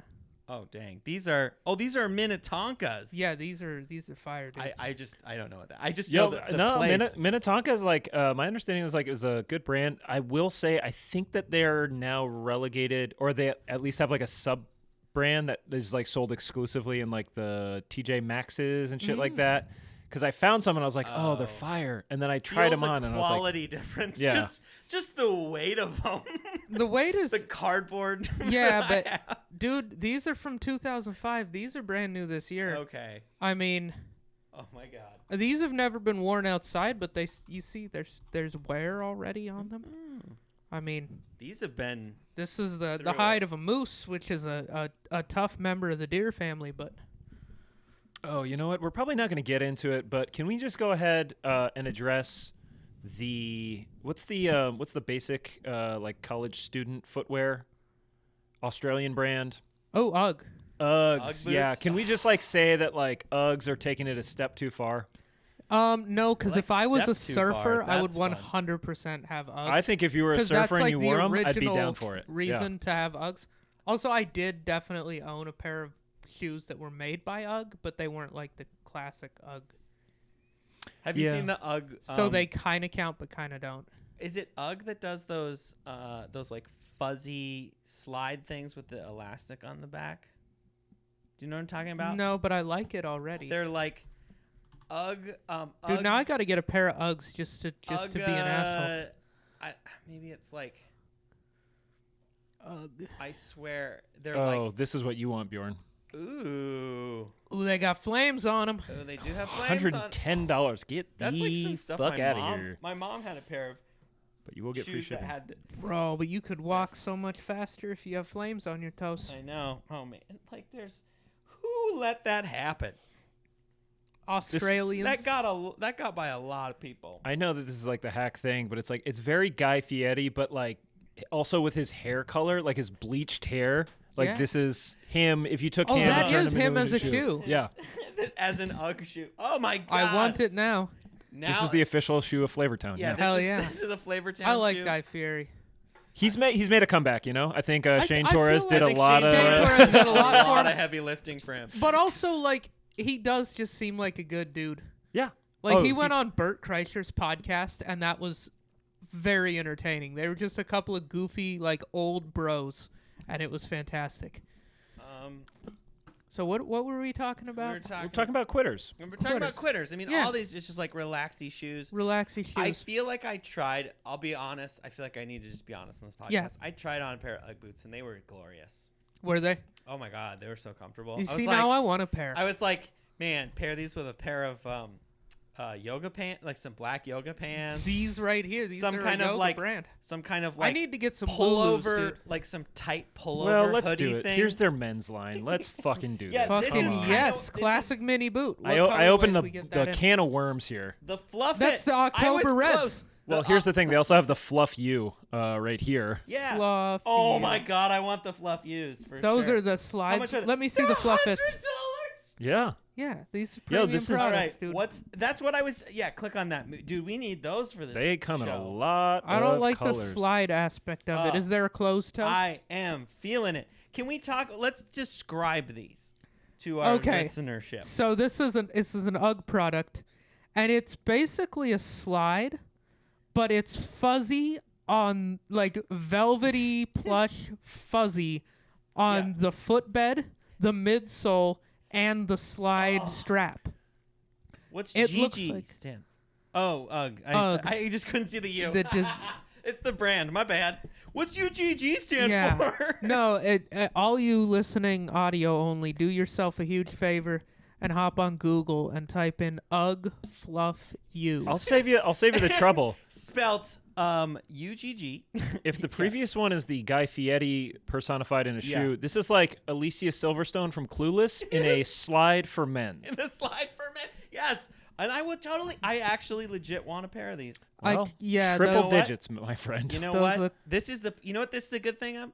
Oh dang, these are Minnetonkas. Yeah, these are fire, dude. I don't know what that. I just know the place. Minnetonka is like my understanding is like it was a good brand. I will say I think that they're now relegated, or they at least have like a sub brand that is like sold exclusively in like the TJ Maxx's and shit like that. Because I found some and I was like, oh, they're fire. And then I tried them on and I was like, quality difference. Yeah. Just the weight of them. The weight is the cardboard. Yeah, but dude, these are from 2005. These are brand new this year. Okay. I mean, oh my god. These have never been worn outside, but you see there's wear already on them. I mean, these have been. This is the hide of a moose, which is a tough member of the deer family, but. Oh, you know what? We're probably not going to get into it, but can we just go ahead and address what's the basic like college student footwear, Australian brand? Oh, UGG. Uggs. Ugg Yeah. boots? Can we just like say that like Uggs are taking it a step too far? No, because Like if I was a step too far, surfer, I would that's fun. 100% have Uggs. I think if you were a 'Cause that's surfer and like you the wore them, I'd be original down for it. reason to have Uggs. Also, I did definitely own a pair of shoes that were made by UGG, but they weren't like the classic UGG. Have you Yeah. seen the UGG? So they kind of count, but kind of don't. Is it UGG that does those like fuzzy slide things with the elastic on the back? Do you know what I'm talking about? No, but I like it already. They're like UGG. Dude, UGG, now I got to get a pair of Uggs just to be an asshole. Maybe it's like Ugg. I swear they're Oh, this is what you want, Bjorn. like ooh. Ooh, they got flames on them. Oh, they do have flames on. $110. Get That's like some the stuff fuck my out mom. of here. My mom had a pair of But you will get free shoes that shipping. had. Bro, but you could walk so much faster if you have flames on your toes. I know. Oh man, like there's who let that happen? Australians. That got by a lot of people. I know that this is like the hack thing, but it's like it's very Guy Fieri, but like also with his hair color, like his bleached hair. Like Yeah. this is him. If you took Oh, him that and turned is him him into as a shoe. Yeah, As an UGG shoe. Oh my god. I want it now. Now, this is the official shoe of Flavortown. yeah. Yeah, This Hell is, yeah. This is the Flavortown I like shoe. Guy Fieri. he's made a comeback. You know, I think Shane I Torres feel did I a think lot Shane of. Torres did a lot a for lot him. of heavy lifting for him. But also, like, he does just seem like a good dude. Yeah, Like, Oh, he went on Bert Kreischer's podcast, and that was very entertaining. They were just a couple of goofy, like, old bros, and it was fantastic. So what were we talking about? We're talking about quitters. We're talking about quitters. I mean, Yeah. all these it's just like relaxy shoes. Relaxy shoes. I feel like I tried. I'll be honest. I feel like I need to just be honest on this podcast. Yeah. I tried on a pair of UGG boots, and they were glorious. Were they? Oh my god, they were so comfortable. You I was see, like, now I want a pair. I was like, man, pair these with a pair of yoga pants, like some black yoga pants, These right here. These some are kind a of yoga like brand. some kind of I like need to get some pullover, Lulus, dude. like some tight pullover Well, let's hoodie do it. thing. Here's their men's line. Let's fucking do Yeah, this. this Fucking is Come on. kind of- yes, this classic is- mini boot. What I opened colorways we get that the in? can of worms here. the fluff. That's the I October was Reds. close. Well, here's the thing. They also have the Fluff U right here. Yeah. Fluff. Oh my god, I want the fluff U's for Those sure. are the How slides. much are they? Let me see the fluff fits. $100. Yeah. Yeah, these are Yo, premium this is- All products, right, dude. that's what I was. Yeah, click on that, dude. We need those for this. They come in a show. lot I don't of like colors. the slide aspect of it. Is there a closed toe? I am feeling it. Can we talk? Let's describe these to our Okay. listenership. So this is an UGG product, and it's basically a slide, but it's fuzzy on like velvety plush fuzzy on Yeah. the footbed, the midsole, and the slide strap. What's It GG looks like- stand? Oh, UGG. UGG. I just couldn't see the U. The dis- It's the brand. My bad. What's UGG stand Yeah. for? No, all you listening audio only, do yourself a huge favor and hop on Google and type in UGG Fluff U. I'll save you the trouble. Spelt UGG. If the previous one is the Guy Fieri personified in a Yeah. shoe, this is like Alicia Silverstone from Clueless in a slide for men. In a slide for men. Yes. And I actually legit want a pair of these. Well, yeah, triple those- digits, my friend. You know Those what? look- You know what this is the good thing of?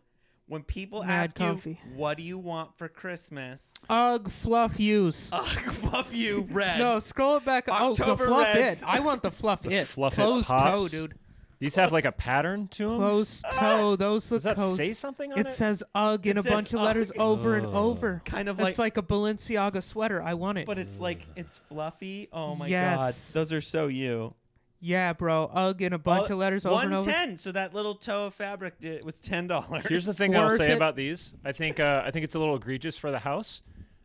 When people Mad ask comfy. you, what do you want for Christmas? UGG Fluff U's. UGG Fluff You Red. No, scroll it back. Oh, the October Fluff Reds. It. I want the Fluff The It. Fluff It Closed toe, pops. dude. These have like a pattern to them. Closed toe. Those look Does that cozy. say something on It it? says UGG in It a says bunch of letters UGG. over and over. Kind of It's like a Balenciaga sweater. I want it. but it's like, it's fluffy. Oh my Yes. God. Those are so you. Yeah, bro. UGG in a bunch of letters over and over. 110. So that little toe of fabric was $10. Here's the thing I'll Worth say it. about these. I think it's a little egregious for the house.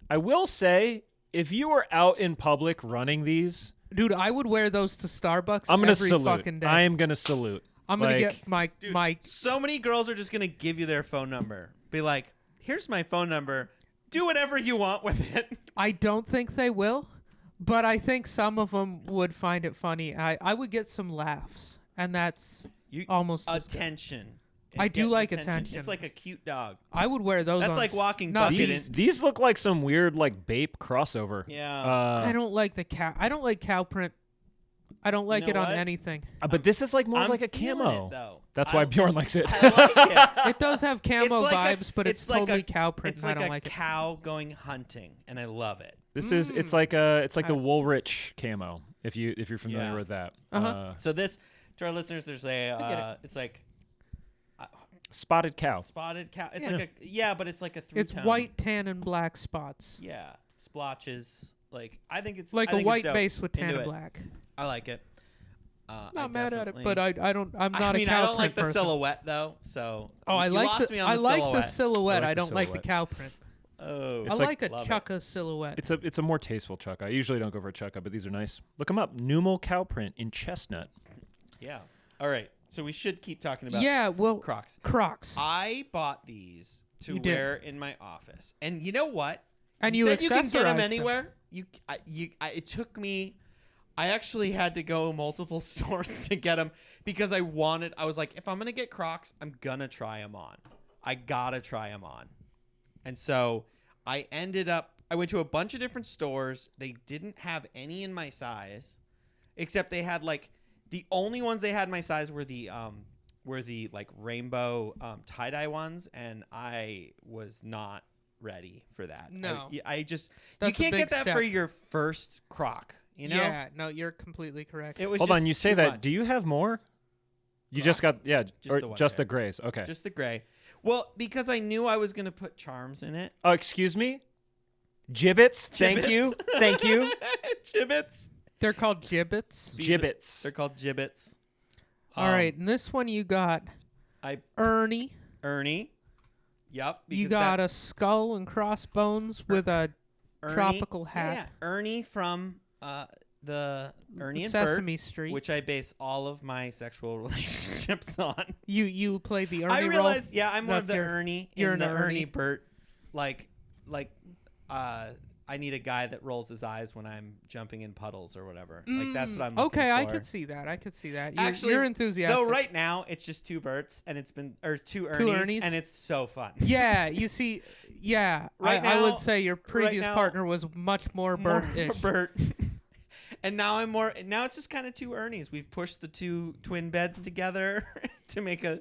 I will say, if you were out in public running these, Dude, I would wear those to Starbucks I'm gonna every salute. fucking day. I am gonna salute. I'm gonna Like, get my Dude, my. so many girls are just going to give you their phone number. Be like, here's my phone number. Do whatever you want with it. I don't think they will, but I think some of them would find it funny. I would get some laughs, and that's almost as good. Attention. I do Get like attention. It's like a cute dog. I would wear those. That's on like walking not bucket these- These look like some weird like Bape crossover. Yeah. I don't like the cow. I don't like cow print I don't like know it on what? anything. But this is like more of I'm like a feeling camo. it, though. That's why Bjorn likes it. I like it. It does have camo It's like vibes, but it's it's like totally cow print, It's and like I don't a like it. cow going hunting, and I love it. This is it's like the I- Woolrich camo. If you're familiar Yeah. with that. Uh-huh. So this, to our listeners, there's get a it. it's like Spotted cow. spotted cow. It's Yeah. like but it's like a 3-tone. It's white, tan, and black spots. Yeah, splotches. Like I think it's Like I a think it's white dope. base with tan Into and it. black. I like it. Not mad at it, definitely- but I don't. I'm not I mean, a cow I don't like print the person. silhouette though. So Oh, I you like lost the me on I the like silhouette. the silhouette. I like I the don't like the silhouette. cow print. Oh, I It's like a love it. chukka silhouette. It's a more tasteful chukka. I usually don't go for a chukka, but these are nice. Look them up. Numal cow print in chestnut. Yeah. All right. So we should keep talking about Yeah, well, Crocs. Crocs. I bought these to You did. wear in my office, and you know what? And you said you can get them accessorized them. anywhere. It took me. I actually had to go multiple stores to get them because I was like, if I'm gonna get Crocs, I'm gonna try them on. I gotta try them on, and so I went to a bunch of different stores. They didn't have any in my size, except they had like the only ones they had my size were the like rainbow tie-dye ones, and I was not ready for that. No. I just That's a you can't big get that step. for your first Croc, you know? Yeah, no, you're completely correct. It was Hold just on, you say too that. much. Do you have more? You just Crocs. got Just the one just pair. the grays. Okay. Just the gray. Well, because I knew I was going to put charms in it. Oh, excuse me. Jibbitz. Thank you. Jibbitz. Thank you. Jibbitz. They're called jibbitz. These are- Jibbitz. They're called jibbitz. All right, and this one you got I Ernie. Ernie. Yep. You because got a that's skull and crossbones with a Ernie. tropical hat. Yeah, Ernie from the Ernie and Sesame Bert, Street. which I base all of my sexual relationships on. You play the Ernie I role. realize, yeah, I'm more of That's the your- Ernie you're in an the Ernie. Ernie Bert, like, I need a guy that rolls his eyes when I'm jumping in puddles or whatever. Like that's what I'm looking Okay, I for. could see that. I could see that. Actually, you're enthusiastic. Though right now it's just two Berts and it's been two Ernies, and it's so fun. Yeah, you see, yeah. Right I now- would say your previous now- partner was much more Bert-ish. Bert. And now I'm more. Now it's just kind of two Ernies. We've pushed the two twin beds together to make a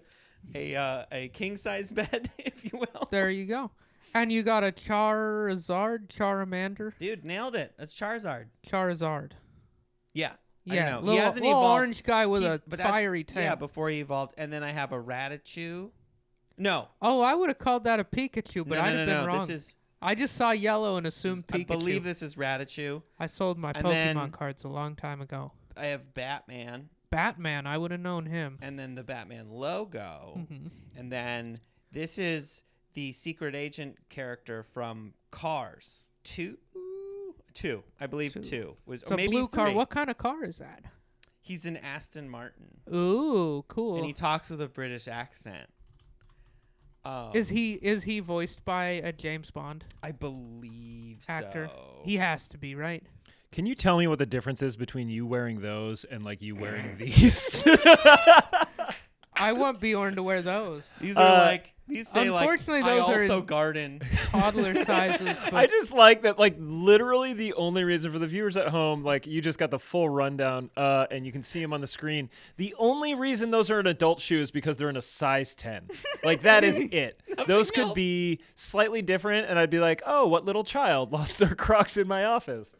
king size bed, if you will. There you go. And you got a Charmander. Dude, nailed it. That's Charizard. Charizard. Yeah. Yeah, I know. little, He hasn't little evolved. orange guy with He's- a but that's- fiery tail. Yeah, before he evolved. And then I have a Ratachu. No. Oh, I would have called that a Pikachu, but no, I'd no, have no, been no. wrong. This is. I just saw yellow and assumed I Pikachu. believe this is Ratachu. I sold my And Pokemon then- cards a long time ago. I have Batman. Batman, I would have known him. And then the Batman logo. Mhm. And then this is the secret agent character from Cars 2. I believe 2 was It's or a maybe blue car. 3. What kind of car is that? He's an Aston Martin, Ooh, cool. and he talks with a British accent. Is he voiced by a James Bond I believe actor? so. He has to be, right? Can you tell me what the difference is between you wearing those and like you wearing these? I want Bjorn to wear those. These are like these say like unfortunately, I those are also in- garden. Toddler sizes. But I just like that, like literally the only reason for the viewers at home, like you just got the full rundown, and you can see them on the screen. The only reason those are an adult shoe is because they're in a size 10. Like that is it. Those could else. be slightly different, and I'd be like, oh, what little child lost their Crocs in my office?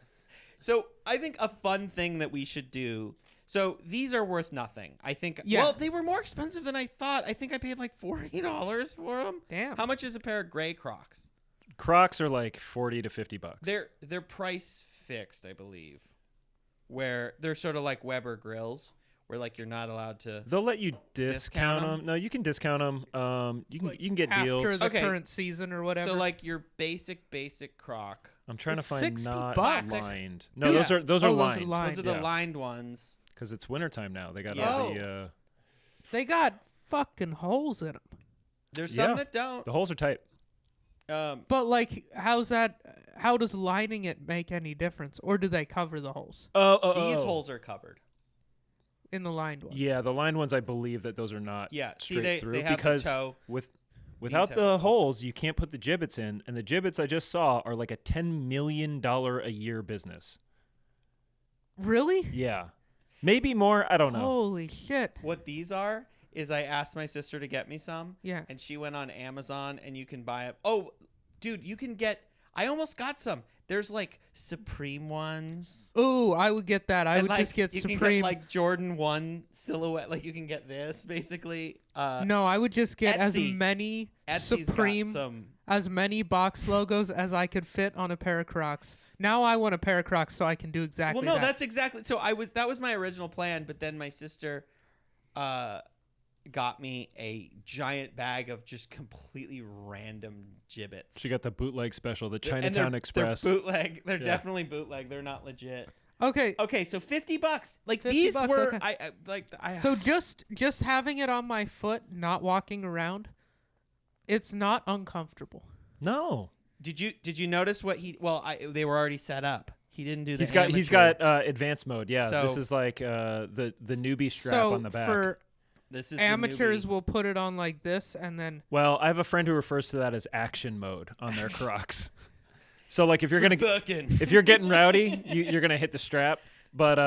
So I think a fun thing that we should do. So these are worth nothing. I think. Yeah. Well, they were more expensive than I thought. I think I paid like $40 for them. Damn. How much is a pair of gray Crocs? Crocs are like $40 to $50. They're price fixed, I believe. Where they're sort of like Weber grills, where like you're not allowed to. They'll let you Discount discount 'em? them. No, you can discount them. You can get after deals. the Okay. current season or whatever. So like your basic Croc. I'm trying to It's find 60 not bucks. lined. No, Yeah. those are Oh, those are lined. lined. Those are the Yeah. lined ones. Because it's wintertime now. They got Yeah. all the They got fucking holes in them. There's Yeah. some that don't. holes are tight. But like, how's that? How does lining it make any difference, or do they cover the holes These holes are covered. in the lined ones? Yeah, the lined ones, I believe that those are not Yeah. See, straight they through have because the toe. without have the the- holes, you can't put the jibbitz in, and the jibbitz I just saw are like a $10 million a year business. Really? Yeah, Maybe more. I don't know. Holy shit. What these are is I asked my sister to get me some. Yeah. And she went on Amazon and you can buy it. Oh, dude, you can get. I almost got some. There's like Supreme ones. Ooh, I would get that. I And, would like, just get you Supreme. can get like Jordan 1 silhouette. Like you can get this basically. No, I would just get as Etsy. many Etsy's got Supreme, some. as many box logos as I could fit on a pair of Crocs. Now I want a pair of Crocs so I can do exactly Well, no, that. that's exactly. So that was my original plan, but then my sister got me a giant bag of just completely random jibbitz. She got the bootleg special, the And Chinatown Express. They're bootleg. They're Yeah. definitely bootleg. They're not legit. Okay. Okay, so $50. Like 50 these bucks, were, okay. I So just having it on my foot, not walking around, it's not uncomfortable. No. Did you notice what he? Well, they were already set up. He didn't do the. He's got advanced mode. Yeah, So- this is like the newbie strap So on the back. for This is the amateurs newbie. will put it on like this and then Well, I have a friend who refers to that as action mode on their Crocs. So like if you're getting rowdy, you're gonna hit the strap. But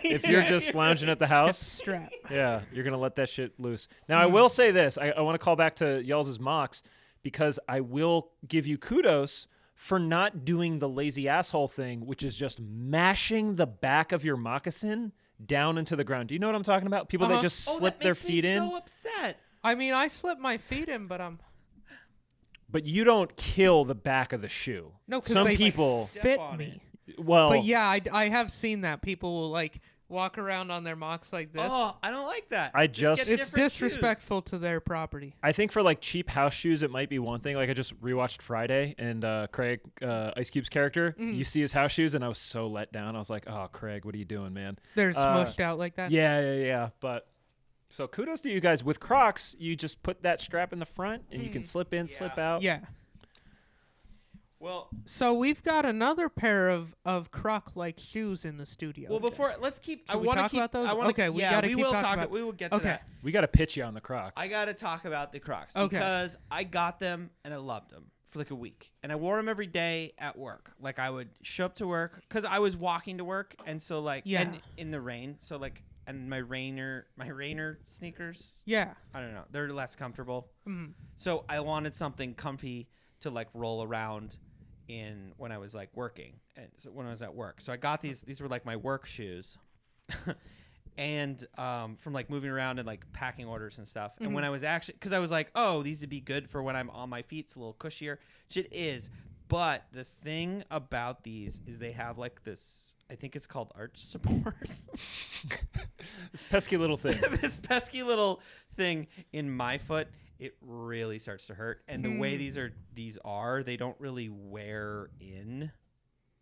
if you're just lounging at the house, strap. yeah, you're gonna let that shit loose. Now I will say this: I want to call back to y'all's mocks because I will give you kudos for not doing the lazy asshole thing, which is just mashing the back of your moccasin down into the ground. Do you know what I'm talking about? People that just slip their feet in. So upset. I mean, I slip my feet in, but But you don't kill the back of the shoe. no, because Some they people. fit Step on me. Well, But yeah, I have seen that people will like walk around on their mocks like this. Oh, I don't like that. I get just- It's different disrespectful to their property. I think for like cheap house shoes, it might be one thing. Like I just rewatched Friday, and Craig, Ice Cube's character, you see his house shoes, and I was so let down. I was like, "Oh, Craig, what are you doing, man?" They're smushed out like that. Yeah. But so kudos to you guys. With Crocs, you just put that strap in the front, and you can slip in, slip out. Yeah. Well, So we've got another pair of Croc-like shoes in the studio. well, today. before let's keep. I Should we want to talk keep. about those? I wanna, Okay, we yeah, gotta we keep will talking talk. about- We will get to Okay. that. We got to pitch you on the Crocs. I got to talk about the Crocs Okay. because I got them and I loved them for like a week, and I wore them every day at work. Like I would show up to work because I was walking to work, and so like and in the rain, so like and my rainer sneakers. Yeah. I don't know, they're less comfortable. Mhm. So I wanted something comfy to like roll around in when I was like working and so when I was at work. So I got these were like my work shoes. And from like moving around and like packing orders and stuff. And when I was actually, because I was like, oh, these would be good for when I'm on my feet. It's a little cushier. Shit is. But the thing about these is they have like this, I think it's called arch support. This pesky little thing. This pesky little thing in my foot. It really starts to hurt. And the way these are, they don't really wear in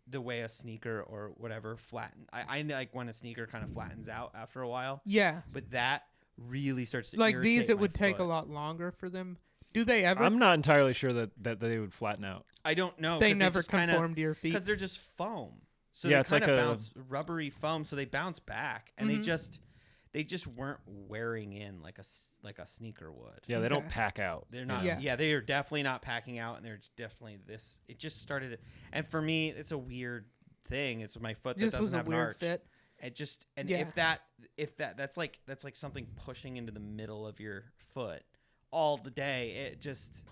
the way a sneaker or whatever flatten. I like when a sneaker kind of flattens out after a while. Yeah. But that really starts to Like irritate these, it my would take a foot. lot longer for them. Do they ever? I'm not entirely sure that they would flatten out. I don't know. They never conform to your feet. Because they're just foam. So Yeah, they it's kind like of a- bounce, rubbery foam. So they bounce back, and they just weren't wearing in like a sneaker would. Yeah, they Okay. don't pack out. They're not. Yeah. Yeah, they are definitely not packing out, and they're definitely this. It just started, and for me, it's a weird thing. It's my foot that Just doesn't was a have an weird arch. fit. It just and Yeah. if that's like something pushing into the middle of your foot all the day. It just.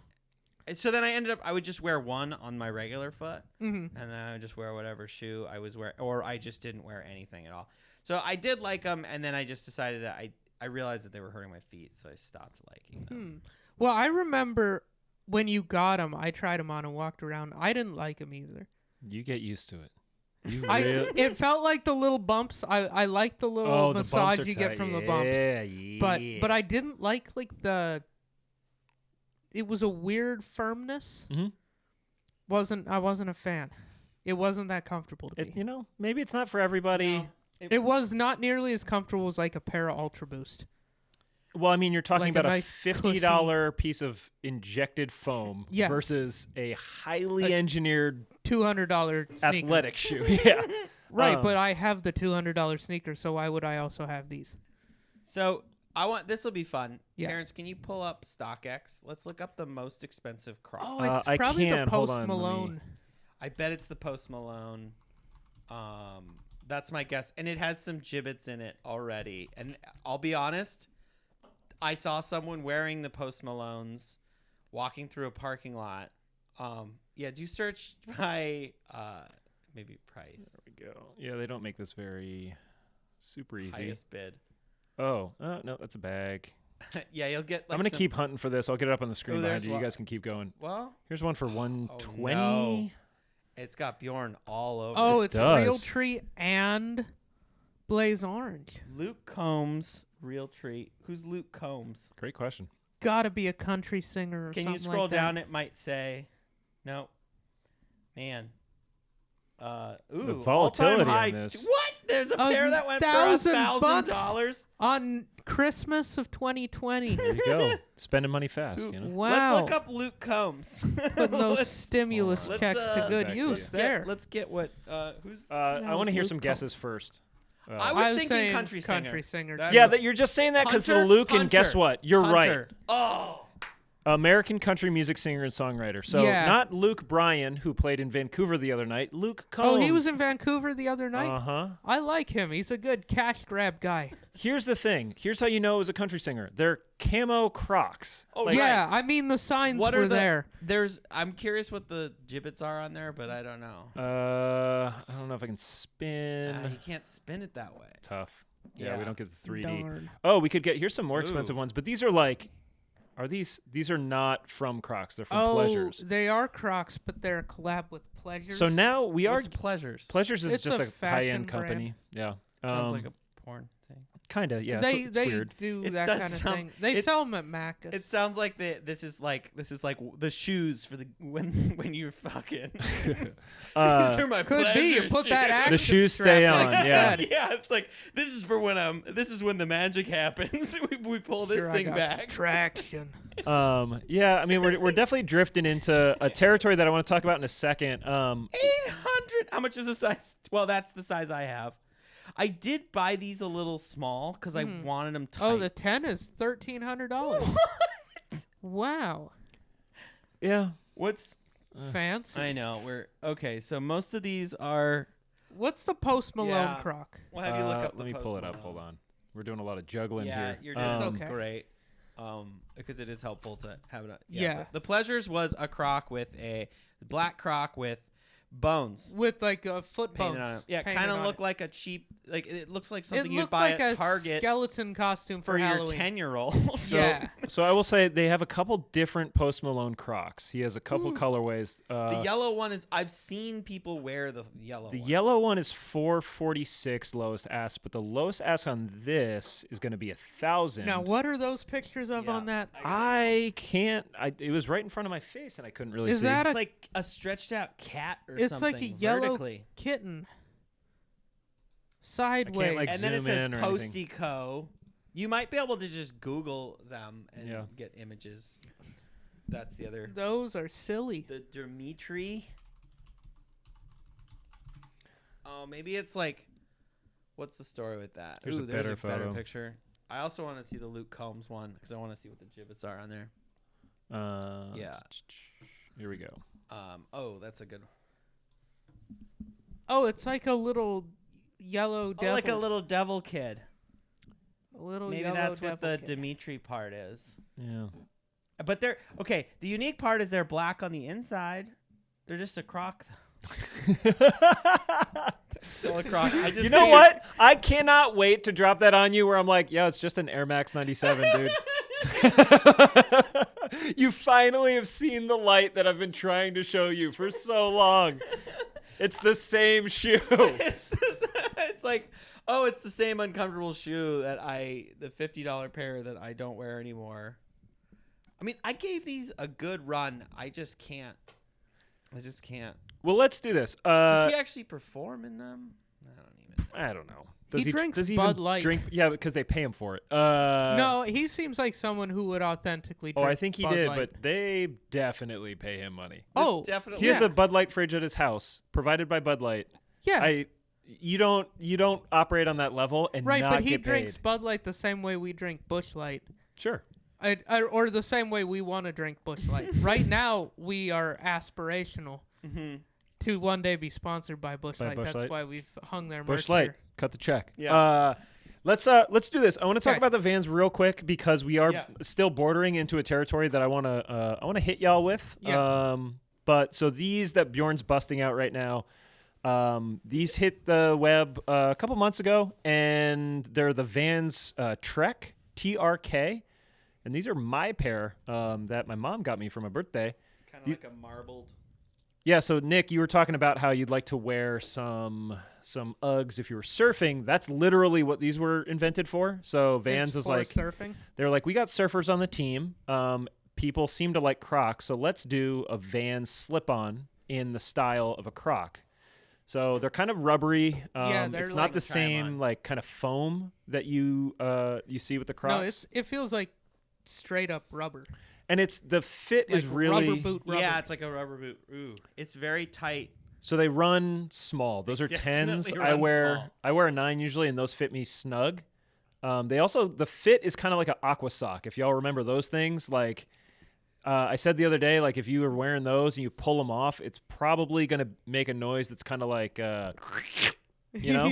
So then I would just wear one on my regular foot, and then I would just wear whatever shoe I was wearing, or I just didn't wear anything at all. So I did like them, and then I just decided that I realized that they were hurting my feet, so I stopped liking them. Well, I remember when you got them, I tried them on and walked around. I didn't like them either. You get used to it. You It felt like the little bumps. I like the little the bumps massage are you get tight. from the bumps. Yeah. But I didn't like the. It was a weird firmness. Mhm. I wasn't a fan. It wasn't that comfortable to me. Maybe it's not for everybody. No. It was not nearly as comfortable as like a pair of Ultra Boost. Well, I mean, you're talking Like a about nice a $50 piece of injected foam Yeah. versus a highly engineered $200 sneaker. athletic shoe. Yeah. Right, but I have the $200 sneaker, so why would I also have these? So this will be fun. Yeah. Terrence, can you pull up StockX? Let's look up the most expensive Croc. Oh, it's I probably the can. Hold Post on, let me- Malone. I bet it's the Post Malone. That's my guess. And it has some jibbitz in it already. And I'll be honest, I saw someone wearing the Post Malones walking through a parking lot. Yeah, do search by maybe price. There we go. Yeah, they don't make this very super easy. Highest bid. Oh, no, that's a bag. Yeah, you'll get. Like, I'm gonna keep hunting for this. I'll get it up on the screen behind there's you. You one. guys can keep going. Well, Here's one for 120. no. It's got Bjorn all over. Oh, It it's Real does. Tree and Blaze Orange. Luke Combs, Real Tree. Who's Luke Combs? Great question. Gotta be a country singer or Can something you scroll like that. down? It might say. No. Man. Ooh, volatility all-time on high. this. What? There's a pair that went for $1,000. On Christmas of 2020. There you go. Spending money fast, Ooh. you know. Wow. Let's look up Luke Combs. Putting those Let's- stimulus let's, checks to good back to use you. there. Let's get what. Who's? I want was to hear Luke some Combs. guesses first. I I was was thinking saying country singer. That's- Yeah, that you're just saying that because of Hunter? Luke, and guess Hunter. what? You're Hunter. right. Oh. American country music singer and songwriter. So Yeah. not Luke Bryan, who played in Vancouver the other night. Luke Combs. Oh, he was in Vancouver the other night? Uh-huh. I like him. He's a good cash grab guy. Here's the thing. Here's how you know it was a country singer. They're camo Crocs. Oh, Like, Yeah, I mean, the signs What were are the? there. I'm curious what the gibbets are on there, but I don't know. I don't know if I can spin. You can't spin it that way. Tough. Yeah, we Yeah. don't get the 3D. Darn. Oh, we could get, here's some more expensive Ooh. ones, but these are like, these are not from Crocs. They're from Oh, Pleasures. they are Crocs, but they're a collab with Pleasures. So now we are, What's Pleasures? Pleasures is It's just a a fashion high-end brand. company. Yeah. Sounds like a porn thing. Kind of, yeah. they it's weird. do It that does kind of sound- thing. They it- sell them at Macca's. It sounds like this is like the shoes for the when you're fucking. These are my Could be. You pleasure put that shoes. action The shoes strap stay like on, you yeah. said. Yeah, it's like this is for when this is when the magic happens. we pull this Sure, I thing got back. traction. Yeah, I mean, we're definitely drifting into a territory that I want to talk about in a second. 800. How much is the size? Well, that's the size I have. I did buy these a little small because I wanted them tight. Oh, the 10 is $1,300. Wow. Yeah. What's? Fancy. I know we're okay. So most of these are. What's the Post Malone Yeah. Croc? We'll have you look up. Let me the pull Post it up. Malone. Hold on. We're doing a lot of juggling Yeah, here. you're doing okay. great. Because it is helpful to have it. Yeah. The Pleasures was a Croc with a black Croc with bones With like a foot painted bones. on it. Yeah, painted kind of on look it. like a cheap. Like it looks like It something you'd looked buy like at a Target skeleton costume for for your Halloween. 10-year-old. So, Yeah. so I will say they have a couple different Post Malone Crocs. He has a couple colorways. The yellow one is. I've seen people wear the yellow. The one. yellow one is $446 lowest ask, but the lowest ask on this is going to be $1,000. Now, what are those pictures of Yeah. on that? I can't. It was right in front of my face, and I couldn't really Is see. that It's a- like a stretched out cat or It's something. like a yellow vertically. kitten. Sideways. like, And then it zoom says in or anything. Posty Co. You might be able to just Google them and Yeah. get images. That's the other. Those are silly. The Dimitri. Oh, maybe it's like. What's the story with that? Here's a there's better a better photo. picture. I also want to see the Luke Combs one because I want to see what the gibbets are on there. Yeah. Here we go. Oh, that's a good. Oh, it's like a little yellow devil. Oh, like a little devil kid. A little Maybe yellow that's what devil the kid. Dimitri part is. Yeah. But they're okay. The unique part is they're black on the inside. They're just a Croc. Still a Croc. I just You know think what? I cannot wait to drop that on you where I'm like, yeah, it's just an Air Max 97, dude. You finally have seen the light that I've been trying to show you for so long. It's the same shoe. It's like, oh, it's the same uncomfortable shoe that the $50 pair that I don't wear anymore. I mean, I gave these a good run. I just can't. Well, let's do this. Does he actually perform in them? I don't know. He drinks does he Bud even Light. drink? Yeah, because they pay him for it. No, he seems like someone who would authentically Oh, drink I think he Bud did, Light. but they definitely pay him money. Oh, definitely. He has yeah. a Bud Light fridge at his house, provided by Bud Light. yeah. You don't operate on that level and Right, not but he get drinks paid. Bud Light the same way we drink Busch Light. Sure. Or the same way we want to drink Busch Light. Right now, we are aspirational. Mm-hmm. to one day be sponsored by Busch Light. Busch That's Light. why we've hung their merch Busch Light, here. cut the check. Yeah. Let's do this. I want to talk Okay. about the Vans real quick because we are Yeah. still bordering into a territory that I want to hit y'all with. Yeah. But so these that Bjorn's busting out right now, these hit the web a couple months ago, and they're the Vans Trek TRK, and these are my pair that my mom got me for my birthday. Kind of like a marbled. Yeah, so Nick, you were talking about how you'd like to wear some Uggs if you were surfing. That's literally what these were invented for. So Vans It's is for like, surfing. they're like, we got surfers on the team. People seem to like Crocs, so let's do a Vans slip-on in the style of a Croc. So they're kind of rubbery. Yeah, they're it's like- not the Try 'em same on. like kind of foam that you see with the Crocs. No, it feels like straight up rubber. And it's the fit Like is really rubber boot rubber. Yeah, it's like a rubber boot. Ooh, it's very tight. So they run small. Those are 10s. definitely I run wear small. I wear a 9 usually, and those fit me snug. They also the fit is kind of like an aqua sock. If y'all remember those things, like I said the other day, like if you were wearing those and you pull them off, it's probably gonna make a noise that's kind of like you know.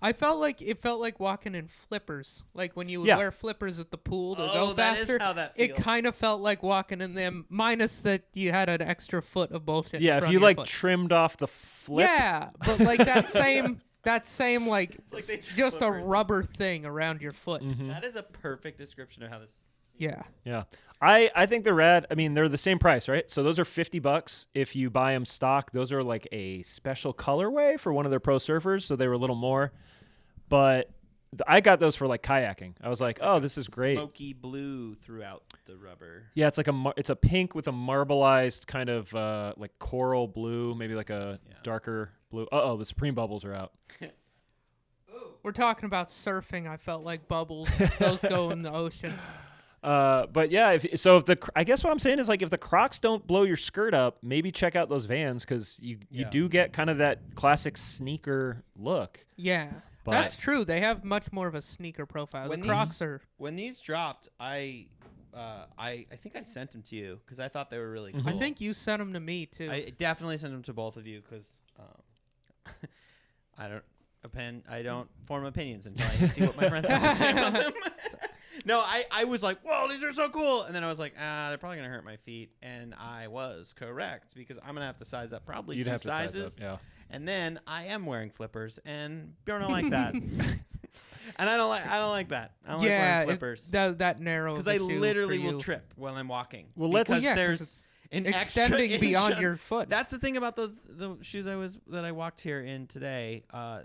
I felt like walking in flippers. Like when you would Yeah. wear flippers at the pool to Oh, go that is faster. how that It feels. kind of felt like walking in them, minus that you had an extra foot of bullshit. in Yeah, if front you of your like foot. trimmed off the flip. Yeah, but like that same like, like they took just a flippers. rubber thing around your foot. Mm-hmm. That is a perfect description of how this. Yeah. Yeah. I think they're rad. I mean, they're the same price, right? So those are $50 if you buy them stock. Those are like a special colorway for one of their pro surfers, so they were a little more. But I got those for like kayaking. I was like, "Oh, this is great." Smoky blue throughout the rubber. Yeah, it's like it's a pink with a marbleized kind of like coral blue, maybe like a darker blue. Uh-oh, the Supreme bubbles are out. We're talking about surfing. I felt like bubbles. Those go in the ocean. But yeah, I guess what I'm saying is like if the Crocs don't blow your skirt up, maybe check out those Vans because you do get kind of that classic sneaker look. Yeah. But- That's true. They have much more of a sneaker profile. When The these- Crocs are. When these dropped, I think I sent them to you because I thought they were really cool. Mhm. I think you sent them to me too. I definitely sent them to both of you because I don't form opinions until I see what my friends have to say about them. No, I was like, whoa, these are so cool. And then I was like, they're probably going to hurt my feet. And I was correct because I'm going to have to size up probably You'd two have to size sizes. up, yeah. And then I am wearing flippers and Bjorn don't like that. And I don't like that. I don't like wearing flippers. that narrow. Because I literally will trip while I'm walking. Well, let's- because Well, yeah, 'cause there's it's an extending extra beyond inch your foot. That's the thing about the shoes that I walked here in today.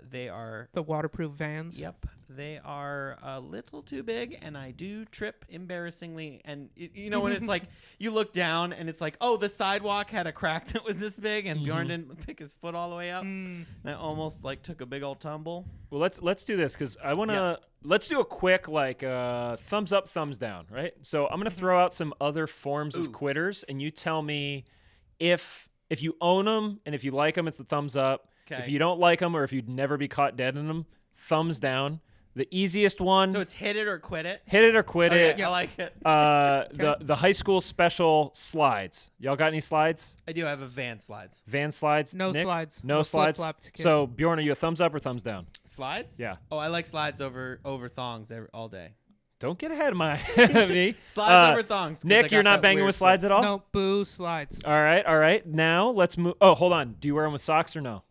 They are The waterproof Vans. Yep, they are a little too big, and I do trip embarrassingly. And you know when it's like you look down and it's like, oh, the sidewalk had a crack that was this big, and Bjorn didn't pick his foot all the way up. Mm. That almost like took a big old tumble. Well, let's do this because I want to. Let's do a quick like thumbs up, thumbs down, right? So I'm gonna throw out some other forms of quitters, and you tell me if you own them and if you like them, it's a thumbs up. 'Kay. If you don't like them or if you'd never be caught dead in them, thumbs down. The easiest one, So it's hit it or quit it. hit it or quit Okay, it. I like it. The high school special slides. Y'all got any slides? I do have a Van slides. Van slides? No Nick? slides. No No slides. flip-flops, kid. So Bjorn, are you a thumbs up or thumbs down? Slides? Yeah. Oh, I like slides over thongs all day. Don't get ahead of me. Slides over thongs. 'cause I Nick, got you're not that banging weird with slides foot. at all? No, boo slides. All right. Now let's move. Oh, hold on. Do you wear them with socks or no?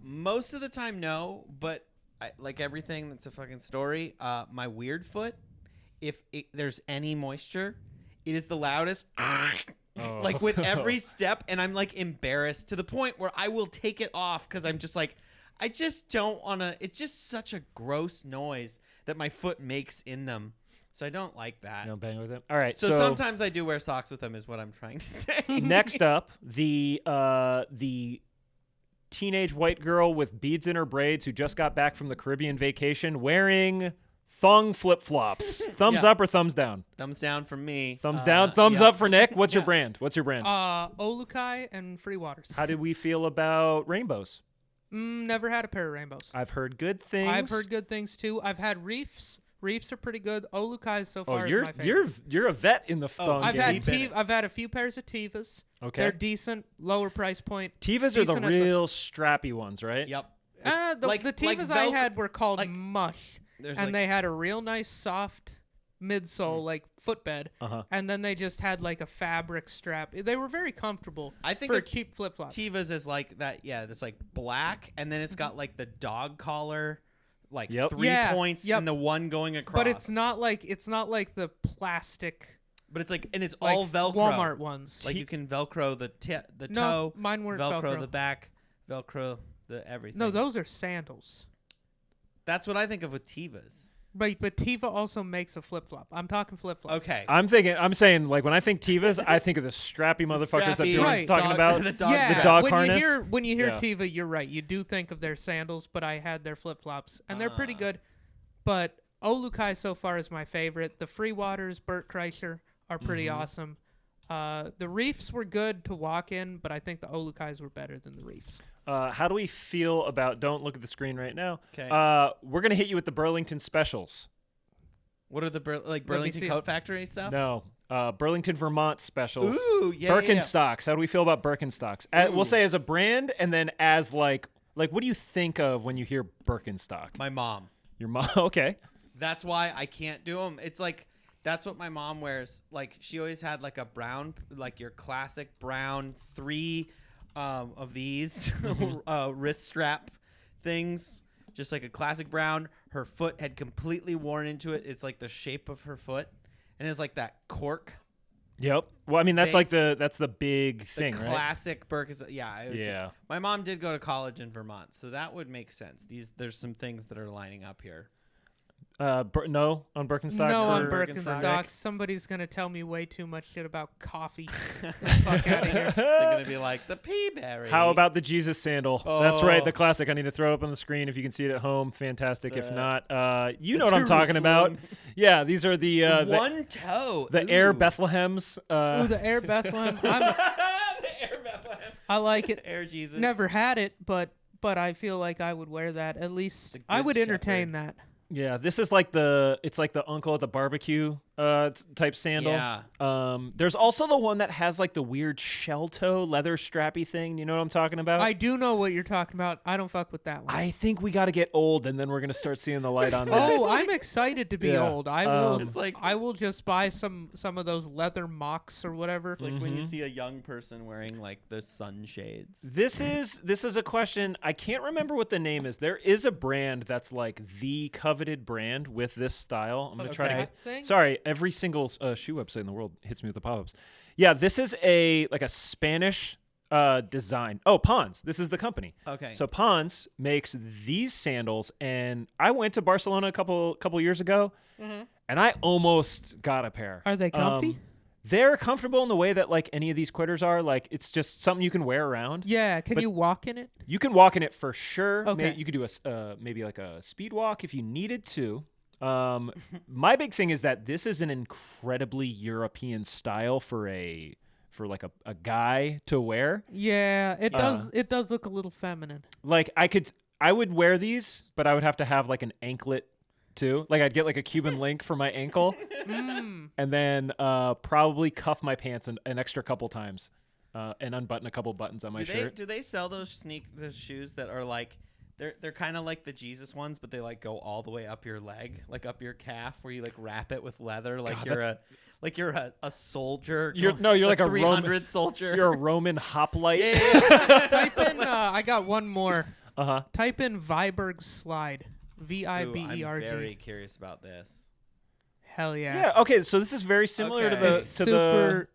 Most of the time, no. But like everything that's a fucking story, my weird foot, if there's any moisture, it is the loudest. Like with every step, and I'm like embarrassed to the point where I will take it off because I'm just like, I just don't want to. It's just such a gross noise that my foot makes in them. So I don't like that. You don't bang with them? All right. So sometimes I do wear socks with them is what I'm trying to say. Next up, the teenage white girl with beads in her braids who just got back from the Caribbean vacation wearing thong flip-flops. Thumbs Yeah. up or thumbs down? Thumbs down from me. Thumbs down, thumbs yeah. up for Nick. What's your Yeah. brand? What's your brand? Olukai and Free Waters. How did we feel about Never had a pair of rainbows. I've heard good things. I've heard good things too. I've had reefs. Reefs are pretty good. Olukai so Oh, far is my favorite. you're a vet in the thong I've game. had a few pairs of Tivas. Okay. They're decent, lower price point. Tivas are the decent at real strappy ones, right? Yep. The Tivas I had were called Mush, and they had a real nice soft midsole, like footbed, and then they just had like a fabric strap. They were very comfortable. I think for a cheap flip flops. Tivas is like that. Yeah, this like black, and then it's got like the dog collar, like 3 points, and the one going across. But it's not like the plastic. But it's like, and it's like all Velcro. Walmart ones. Like you can Velcro the toe. No, mine weren't Velcro. the back, Velcro the everything. No, those are sandals. That's what I think of with Tivas. But Tiva also makes a flip flop. I'm talking flip flops. Okay. I'm saying like when I think Tivas, I think of the strappy motherfuckers that Bjorn's talking about. The dog, yeah, dog when harness. When you hear Tiva, you're right. You do think of their sandals, but I had their flip flops, and they're pretty good. But Olukai so far is my favorite. The Free Waters, Bert Kreischer are pretty awesome. The Reefs were good to walk in, but I think the Olukais were better than the Reefs. How do we feel about? Don't look at the screen right now. Okay. We're gonna hit you with the Burlington specials. What are the Burlington Coat Factory stuff? No, Burlington, Vermont specials. Ooh, yeah. Birkenstocks. How do we feel about Birkenstocks? We'll say as a brand, and then as like what do you think of when you hear Birkenstock? My mom. Your mom. Okay. That's why I can't do them. It's like that's what my mom wears. Like she always had like a brown, like your classic brown 3 of these wrist strap things, just like a classic brown. Her foot had completely worn into it. It's like the shape of her foot, and it's like that cork. Yep. Well, I mean that's base, like that's the big thing, right? Classic Birkenstock. Yeah. It was, yeah. My mom did go to college in Vermont, so that would make sense. There's some things that are lining up here. No on Birkenstock. No on Birkenstock. Birkenstock. Somebody's gonna tell me way too much shit about coffee. Get the fuck out of here. They're gonna be like the Peaberry. How about the Jesus sandal? That's right, the classic. I need to throw it up on the screen if you can see it at home. Fantastic. If not, you know what I'm talking about. Yeah, these are the one toe. The Air Bethlehems. Ooh, the Air Bethlehem. The Air Bethlehem. I like it. Air Jesus. Never had it, but I feel like I would wear that at least. I would entertain that. Yeah, this is like it's like the uncle at the barbecue type sandal. Yeah. There's also the one that has like the weird shell toe leather strappy thing. You know what I'm talking about? I do know what you're talking about. I don't fuck with that one. I think we got to get old, and then we're gonna start seeing the light on that. Oh, I'm excited to be old. I will. It's like I will just buy some of those leather mocks or whatever. It's like when you see a young person wearing like the sunshades. This is a question. I can't remember what the name is. There is a brand that's like the coveted brand with this style. I'm gonna try to. Sorry, every single shoe website in the world hits me with the pop-ups. Yeah, this is a Spanish design. Oh, Pons. This is the company. Okay. So Pons makes these sandals, and I went to Barcelona a couple years ago, and I almost got a pair. Are they comfy? They're comfortable in the way that like any of these quitters are. Like it's just something you can wear around. Yeah. Can you walk in it? You can walk in it for sure. Okay. You could do a maybe like a speed walk if you needed to. My big thing is that this is an incredibly European style for like a guy to wear. Yeah, it does. It does look a little feminine. Like I would wear these, but I would have to have like an anklet too. Like I'd get like a Cuban link for my ankle, and then probably cuff my pants an extra couple times, and unbutton a couple buttons on my shirt. Do they sell those shoes that are like they're kind of like the Jesus ones, but they like go all the way up your leg, like up your calf, where you like wrap it with leather, like you're a soldier. You're like a 300 soldier. You're a Roman hoplite. Yeah. Type in. I got one more. Type in Viberg Slide. Viberg. I'm very curious about this. Hell yeah. Yeah. Okay. So this is very similar to the it's super.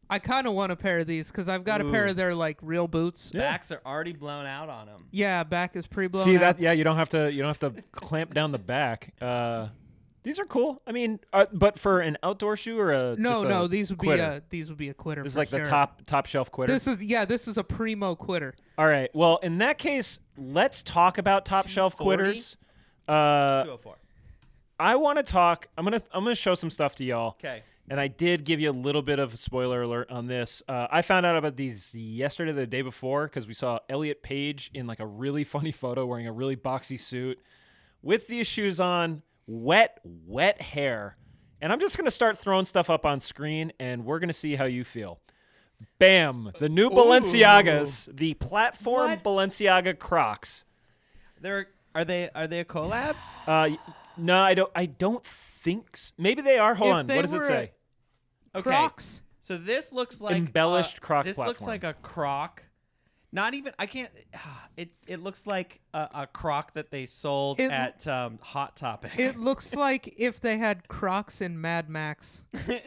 I kind of want a pair of these because I've got a pair of their like real boots. Yeah. Backs are already blown out on them. Yeah, back is pre-blown. See out. that? Yeah, you don't have to clamp down the back. These are cool. I mean, but for an outdoor shoe or a these would quitter? be a quitter. This is for like sure. the top shelf quitter. This is a primo quitter. All right. Well, in that case, let's talk about top shelf quitters. 204. I want to talk. I'm gonna show some stuff to y'all. Okay. And I did give you a little bit of a spoiler alert on this. I found out about these yesterday, the day before, because we saw Elliot Page in like a really funny photo wearing a really boxy suit with these shoes on wet hair. And I'm just going to start throwing stuff up on screen, and we're going to see how you feel. Bam! The new Balenciagas, the platform Balenciaga Crocs. Are they a collab? No, I don't think so. Maybe they are. Hold on. What does it say? Okay. Crocs. So this looks like embellished Croc This platform. looks like a Croc. Not even. I can't. It looks like a Croc that they sold at Hot Topic. It looks like if they had Crocs in Mad Max.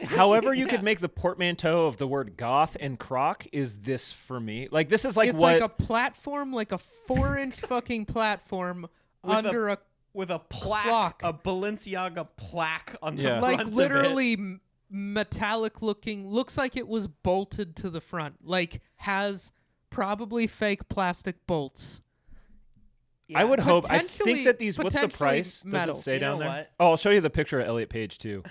However, you could make the portmanteau of the word goth and croc is this for me. Like, this is like it's what... like a platform, like a 4-inch fucking platform under a with a plaque, clock. a Balenciaga plaque on the front like of literally it. Metallic looking. Looks like it was bolted to the front. Like has probably fake plastic bolts. I would hope. I think that these. What's the potentially price? metal. Does it say You know down there? what? Oh, I'll show you the picture of Elliot Page too.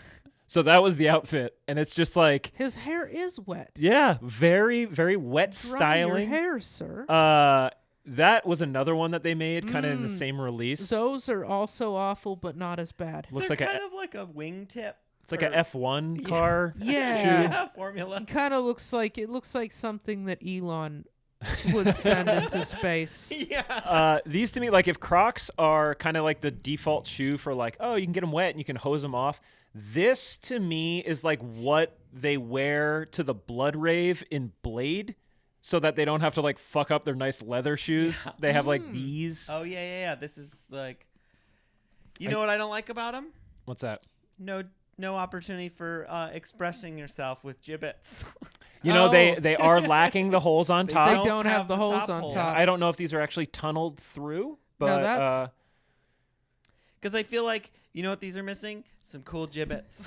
So that was the outfit, and it's just like, His hair is wet. yeah, very, very wet Dry styling. your hair, sir. That was another one that they made, kind of in the same release. Those are also awful, but not as bad. Looks They're like kind of like a wingtip. it's like a F1 car. Yeah. Formula. It kind of looks like something that Elon would send into space. Yeah. These to me, like if Crocs are kind of like the default shoe for like, oh, you can get them wet and you can hose them off. This to me is like what they wear to the blood rave in Blade, so that they don't have to like fuck up their nice leather shoes. Yeah. They have like these. Oh yeah. This is like, you know what I don't like about them? What's that? No opportunity for expressing yourself with jibbitz. You know, they are lacking the holes on top. They don't have the holes on top. I don't know if these are actually tunneled through, but No, that's because I feel like, you know what these are missing? Some cool jibbitz.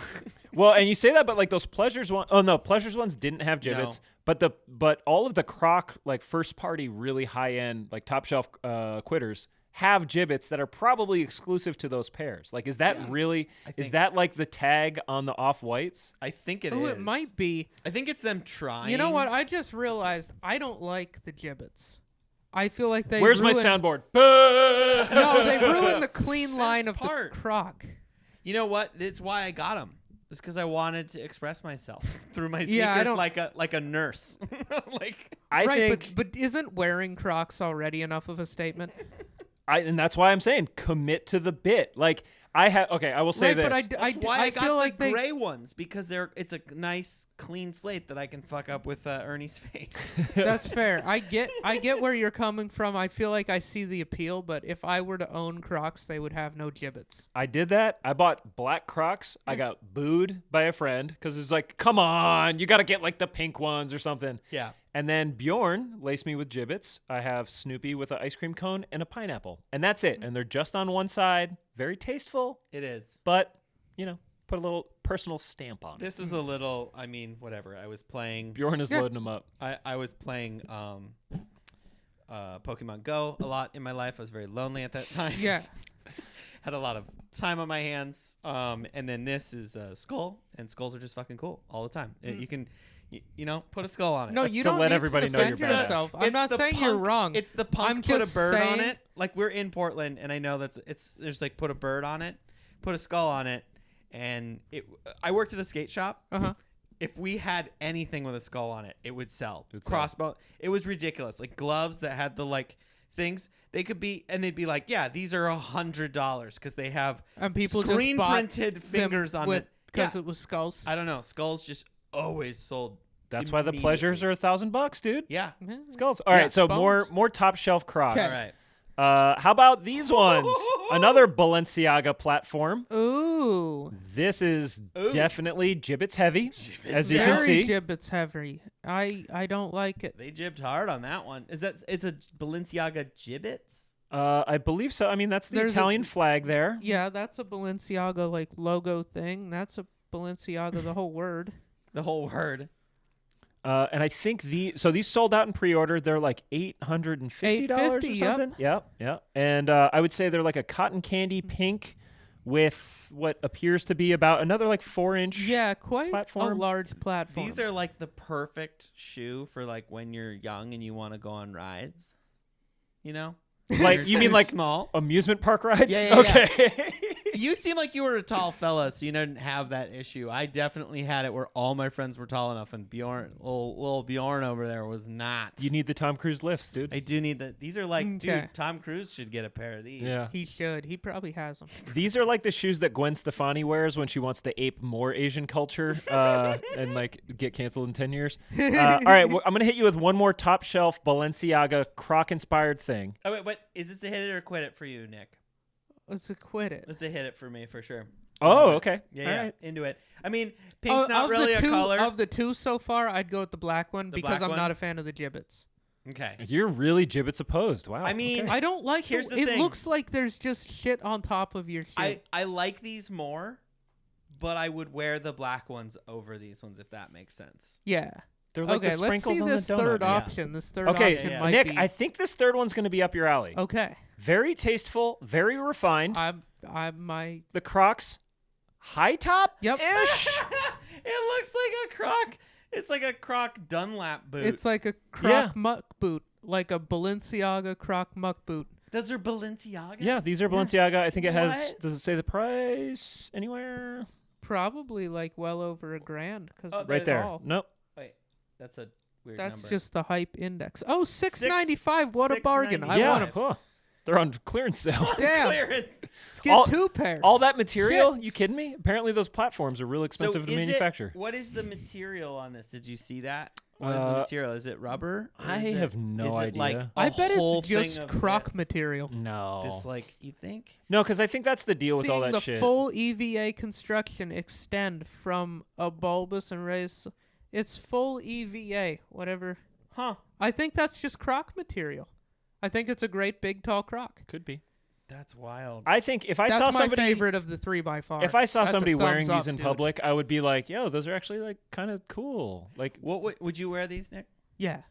well, and you say that, but like those Pleasures ones. Oh no, Pleasures ones didn't have jibbitz, but all of the Croc like first party, really high end, like top shelf quitters have jibbitz that are probably exclusive to those pairs. Like, is that really? Is that like the tag on the off whites? I think it is. Oh, it might be. I think it's them trying. You know what? I just realized I don't like the jibbitz. I feel like they. Where's my soundboard? No, they ruined the clean line of part. the Croc. You know what? It's why I got them. It's because I wanted to express myself through my sneakers like a nurse. Like I think, but isn't wearing Crocs already enough of a statement? And that's why I'm saying commit to the bit. Like I will say this. But That's why I got feel the like gray ones, because it's a nice clean slate that I can fuck up with Ernie's face. That's fair. I get where you're coming from. I feel like I see the appeal, but if I were to own Crocs, they would have no jibbitz. I did that. I bought black Crocs. I got booed by a friend because it's like, come on, you got to get like the pink ones or something. Yeah. And then Bjorn laced me with jibbitz. I have Snoopy with an ice cream cone and a pineapple. And that's it. And they're just on one side. Very tasteful. It is. But, you know, put a little personal stamp on it. This was a little, whatever. I was playing. Bjorn is loading them up. I was playing Pokemon Go a lot in my life. I was very lonely at that time. Yeah. Had a lot of time on my hands. And then this is a skull, and skulls are just fucking cool all the time. You can... You know, put a skull on it. No, you don't let need everybody to know you're defend badass. yourself. I'm not saying you're wrong. It's the punk I'm put a just bird on saying- it. Like, we're in Portland, and I know there's like put a bird on it, put a skull on it, and I worked at a skate shop. Uh-huh. If we had anything with a skull on it, it would sell. It would sell. Crossbow. It was ridiculous. Like gloves that had the like things. They could be, and they'd be like, yeah, these are $100 because they have And people screen just bought printed fingers on it. because it was skulls. I don't know. Skulls just always sold. That's why the Pleasures are $1,000, dude. Yeah. Skulls. All right, so bones. more top shelf Crocs. Okay. All right. How about these ones? Another Balenciaga platform. Ooh. This is definitely jibbitz heavy, as you can Very see. jibbitz heavy. I don't like it. They jibbed hard on that one. It's a Balenciaga jibbitz? I believe so. I mean, that's the There's Italian flag there. Yeah, that's a Balenciaga like logo thing. That's a Balenciaga the whole word. The whole word. And I think these sold out in pre-order. They're like $850 or $850, something. Yep. And I would say they're like a cotton candy pink with what appears to be about another like 4-inch. Yeah, quite platform. a large platform. These are like the perfect shoe for like when you're young and you want to go on rides. You know? Like you mean like small? amusement park rides? Yeah. Okay. You seem like you were a tall fella, so you didn't have that issue. I definitely had it where all my friends were tall enough, and little Bjorn over there was not. You need the Tom Cruise lifts, dude. I do need that. These are like, Okay. dude, Tom Cruise should get a pair of these. Yeah. He should. He probably has them. These are like the shoes that Gwen Stefani wears when she wants to ape more Asian culture and like get canceled in 10 years. All right, I'm going to hit you with one more top shelf Balenciaga Croc-inspired thing. Oh, wait, but is this a hit it or quit it for you, Nick? Let's quit it. This is a hit it for me for sure. Oh, okay. Yeah, All yeah, right. into it. I mean, pink's not really a color. Of the two so far, I'd go with the black one The because black I'm one? not a fan of the gibbets. Okay. You're really gibbets opposed. Wow. I mean, okay. I don't like Here's it. the It thing. looks like there's just shit on top of your shit. I like these more, but I would wear the black ones over these ones if that makes sense. Yeah. They're like Okay, the let's sprinkles see on this the donut. third Yeah. option. This third Okay, option yeah. might Nick, be. I think this third one's going to be up your alley. Okay. Very tasteful, very refined. My. The Crocs high top Yep. ish. It looks like a Croc. It's like a Croc Dunlap boot. It's like a Croc muck boot, like a Balenciaga Croc muck boot. Those are Balenciaga? Yeah, these are Balenciaga. I think it has. What? Does it say the price anywhere? Probably like well over $1,000 because Oh, Right there. All. Nope. Wait, that's a weird That's number. just the hype index. Oh, $695. What a bargain! $6.95. I Yeah. want to. Huh. They're on clearance sale. Damn. clearance. Let's get All- 2 pairs. All that material? You kidding me? Apparently those platforms are real expensive to is manufacture. what is the material on this? Did you see that? What is the Uh, material? Is it rubber? Or I is it- have no is it like idea. a I bet whole it's thing just of Croc this? material. No. This like you think? No, because I think that's the deal with all Seeing that the shit. full EVA construction extend from a bulbous and raised. It's full EVA, whatever. Huh? I think that's just Croc material. I think it's a great big tall Croc. Could be. That's wild. I think if I That's saw my somebody favorite of the 3 by far. if I saw That's a somebody wearing thumbs these up, in dude. public, I would be like, "Yo, those are actually like kind of cool." Like What would you wear these, Nick? Yeah.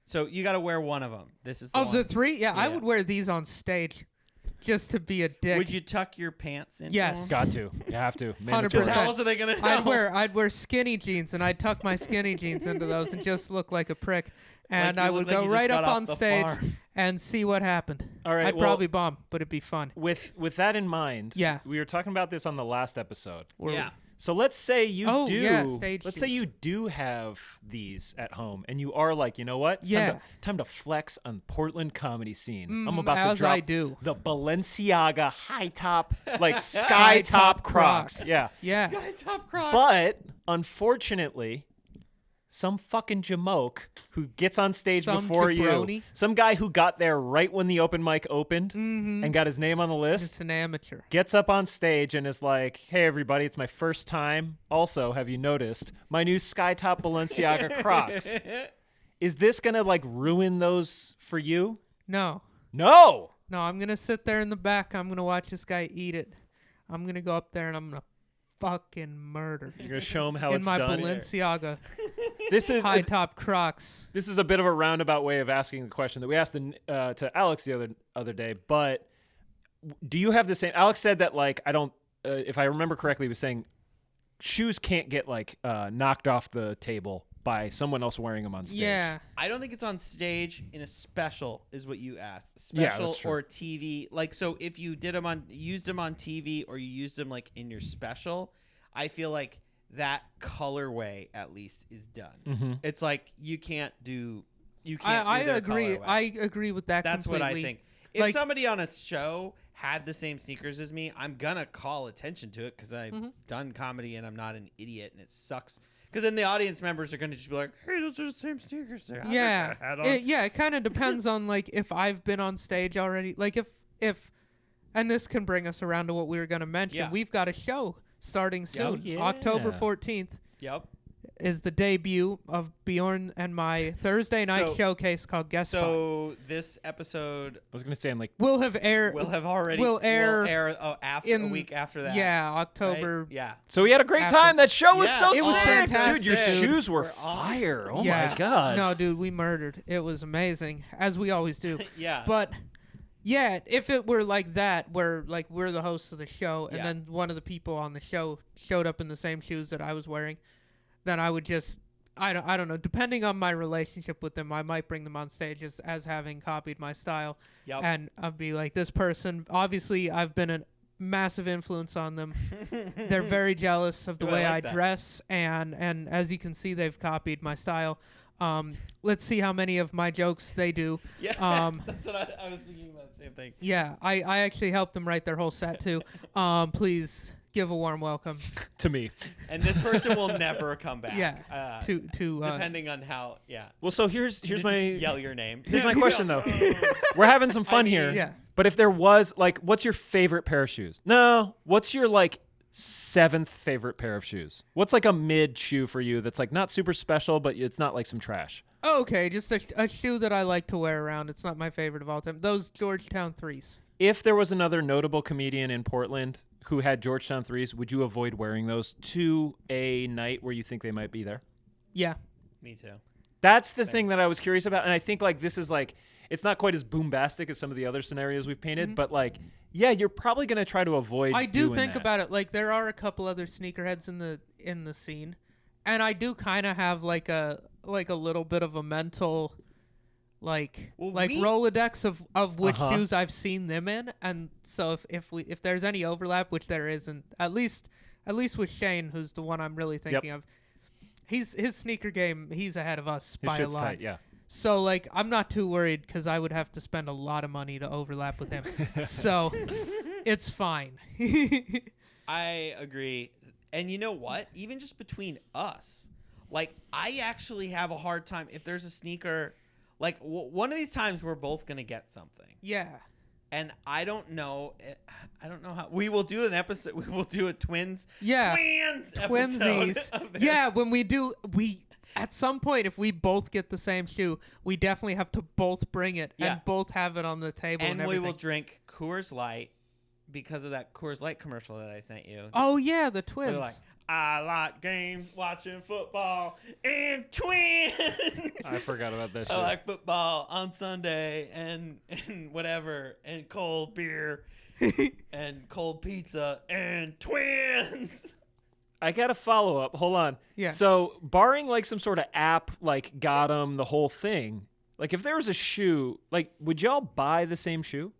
So you got to wear one of them. This is the Of one. the 3, yeah, I Yeah. would wear these on stage just to be a dick. Would you tuck your pants into Yes. them? got to. You have to. 100%. Mandatory. Because how else are they gonna know? I'd wear skinny jeans and I'd tuck my skinny jeans into those and just look like a prick. And Like I you would look like go you just right got up off on the stage farm. and see what happened. All right, I'd well- probably bomb, but it'd be fun. With that in mind, Yeah. we were talking about this on the last episode. Or- Yeah. So let's say you Oh, do. yeah, stage let's say shoes. you do have these at home, and you are like, you know what? It's Yeah. time to flex on Portland comedy scene. I'm Mhm, about to as drop I do. the Balenciaga high top, like sky top Crocs. Yeah. Yeah. Guy top Crocs. But unfortunately, some fucking jamoke who gets on stage Some before jabroni. you, some guy who got there right when the open mic opened and got his name on the list, Just an amateur. gets up on stage and is like, "Hey everybody, it's my first time. Also, have you noticed my new skytop Balenciaga Crocs? Is this gonna like ruin those for you?" No. No. No, I'm going to sit there in the back. I'm going to watch this guy eat it. I'm going to go up there and I'm going to fucking murder. You're gonna show him how in it's my done. Balenciaga This is high top Crocs. this is a bit of a roundabout way of asking the question that we asked to Alex the other day. But do you have the same? Alex said that like I don't. If I remember correctly, he was saying shoes can't get like knocked off the table by someone else wearing them on stage. Yeah. I don't think it's on stage in a special, is what you asked. Yeah, Special that's true. or TV. Like, so if you used them on TV or you used them like in your special, I feel like that colorway at least is done. Mm-hmm. It's like you can't do their I agree. colorway. I agree with that That's completely. what I think. If Like- somebody on a show had the same sneakers as me, I'm gonna call attention to it because I've done comedy and I'm not an idiot, and it sucks. Because then the audience members are gonna just be like, "Hey, those are the same sneakers." Yeah. It kind of depends on like if I've been on stage already. Like if and this can bring us around to what we were going to mention. Yeah. We've got a show starting soon. yeah. October 14th Yep. is the debut of Bjorn and my Thursday night So- showcase called Guest Spot. So this episode I was gonna say, I'm like, We'll have aired. will have already will air after a in- week after that. Yeah, right? October. Yeah. so we had a great After- time. That show was Yeah, so it was sick, fantastic, dude. Your dude. shoes were We're off. fire. Oh Yeah. my god. No, dude, we murdered. It was amazing, as we always do. Yeah. But yeah, if it were like that, where like we're the hosts of the show, and Yeah. then one of the people on the show showed up in the same shoes that I was wearing, then I would just I don't know. Depending on my relationship with them, I might bring them on stage as having copied my style. Yep. And I'll be like, this person, obviously I've been a massive influence on them. They're very jealous of the way I dress, and as you can see, they've copied my style. Let's see how many of my jokes they do. Yeah, that's what I was thinking about the same thing. Yeah, I actually helped them write their whole set too. Please give a warm welcome to me. And this person will never come back. Yeah. To depending on how. Yeah. Well, so here's my yell your name. Here's my question though. We're having some fun here. Yeah. But if there was like, what's your favorite pair of shoes? No. What's your like 7th favorite pair of shoes? What's like a mid shoe for you that's like not super special, but it's not like some trash? Oh, okay, just a shoe that I like to wear around. It's not my favorite of all time. Those Georgetown 3s. If there was another notable comedian in Portland who had Georgetown 3s, would you avoid wearing those to a night where you think they might be there? Yeah. Me too. That's the thing that I was curious about. And I think like this is like, it's not quite as boombastic as some of the other scenarios we've painted, but like, yeah, you're probably going to try to avoid I do doing think that. about it. Like there are a couple other sneakerheads in the scene. And I do kind of have like a little bit of a mental Rolodex of which shoes I've seen them in, and so if there's any overlap, which there isn't, at least with Shane, who's the one I'm really thinking of, his sneaker game, he's ahead of us by a lot. Tight, yeah. So like I'm not too worried because I would have to spend a lot of money to overlap with him, so it's fine. I agree, and you know what? Even just between us, like I actually have a hard time if there's a sneaker. Like, one of these times, we're both going to get something. Yeah. And I don't know how. We will do an episode. We will do a twins. Yeah. Twinsies. Episode of yeah, when at some point, if we both get the same shoe, we definitely have to both bring it and both have it on the table and everything. We will drink Coors Light because of that Coors Light commercial that I sent you. Oh, yeah, the twins. They're like, I like games, watching football, and twins. I forgot about that shit. I like football on Sunday and whatever, and cold beer, and cold pizza, and twins. I got a follow-up. Hold on. Yeah. So, barring like some sort of app, like got 'em, the whole thing, like if there was a shoe, like would y'all buy the same shoe?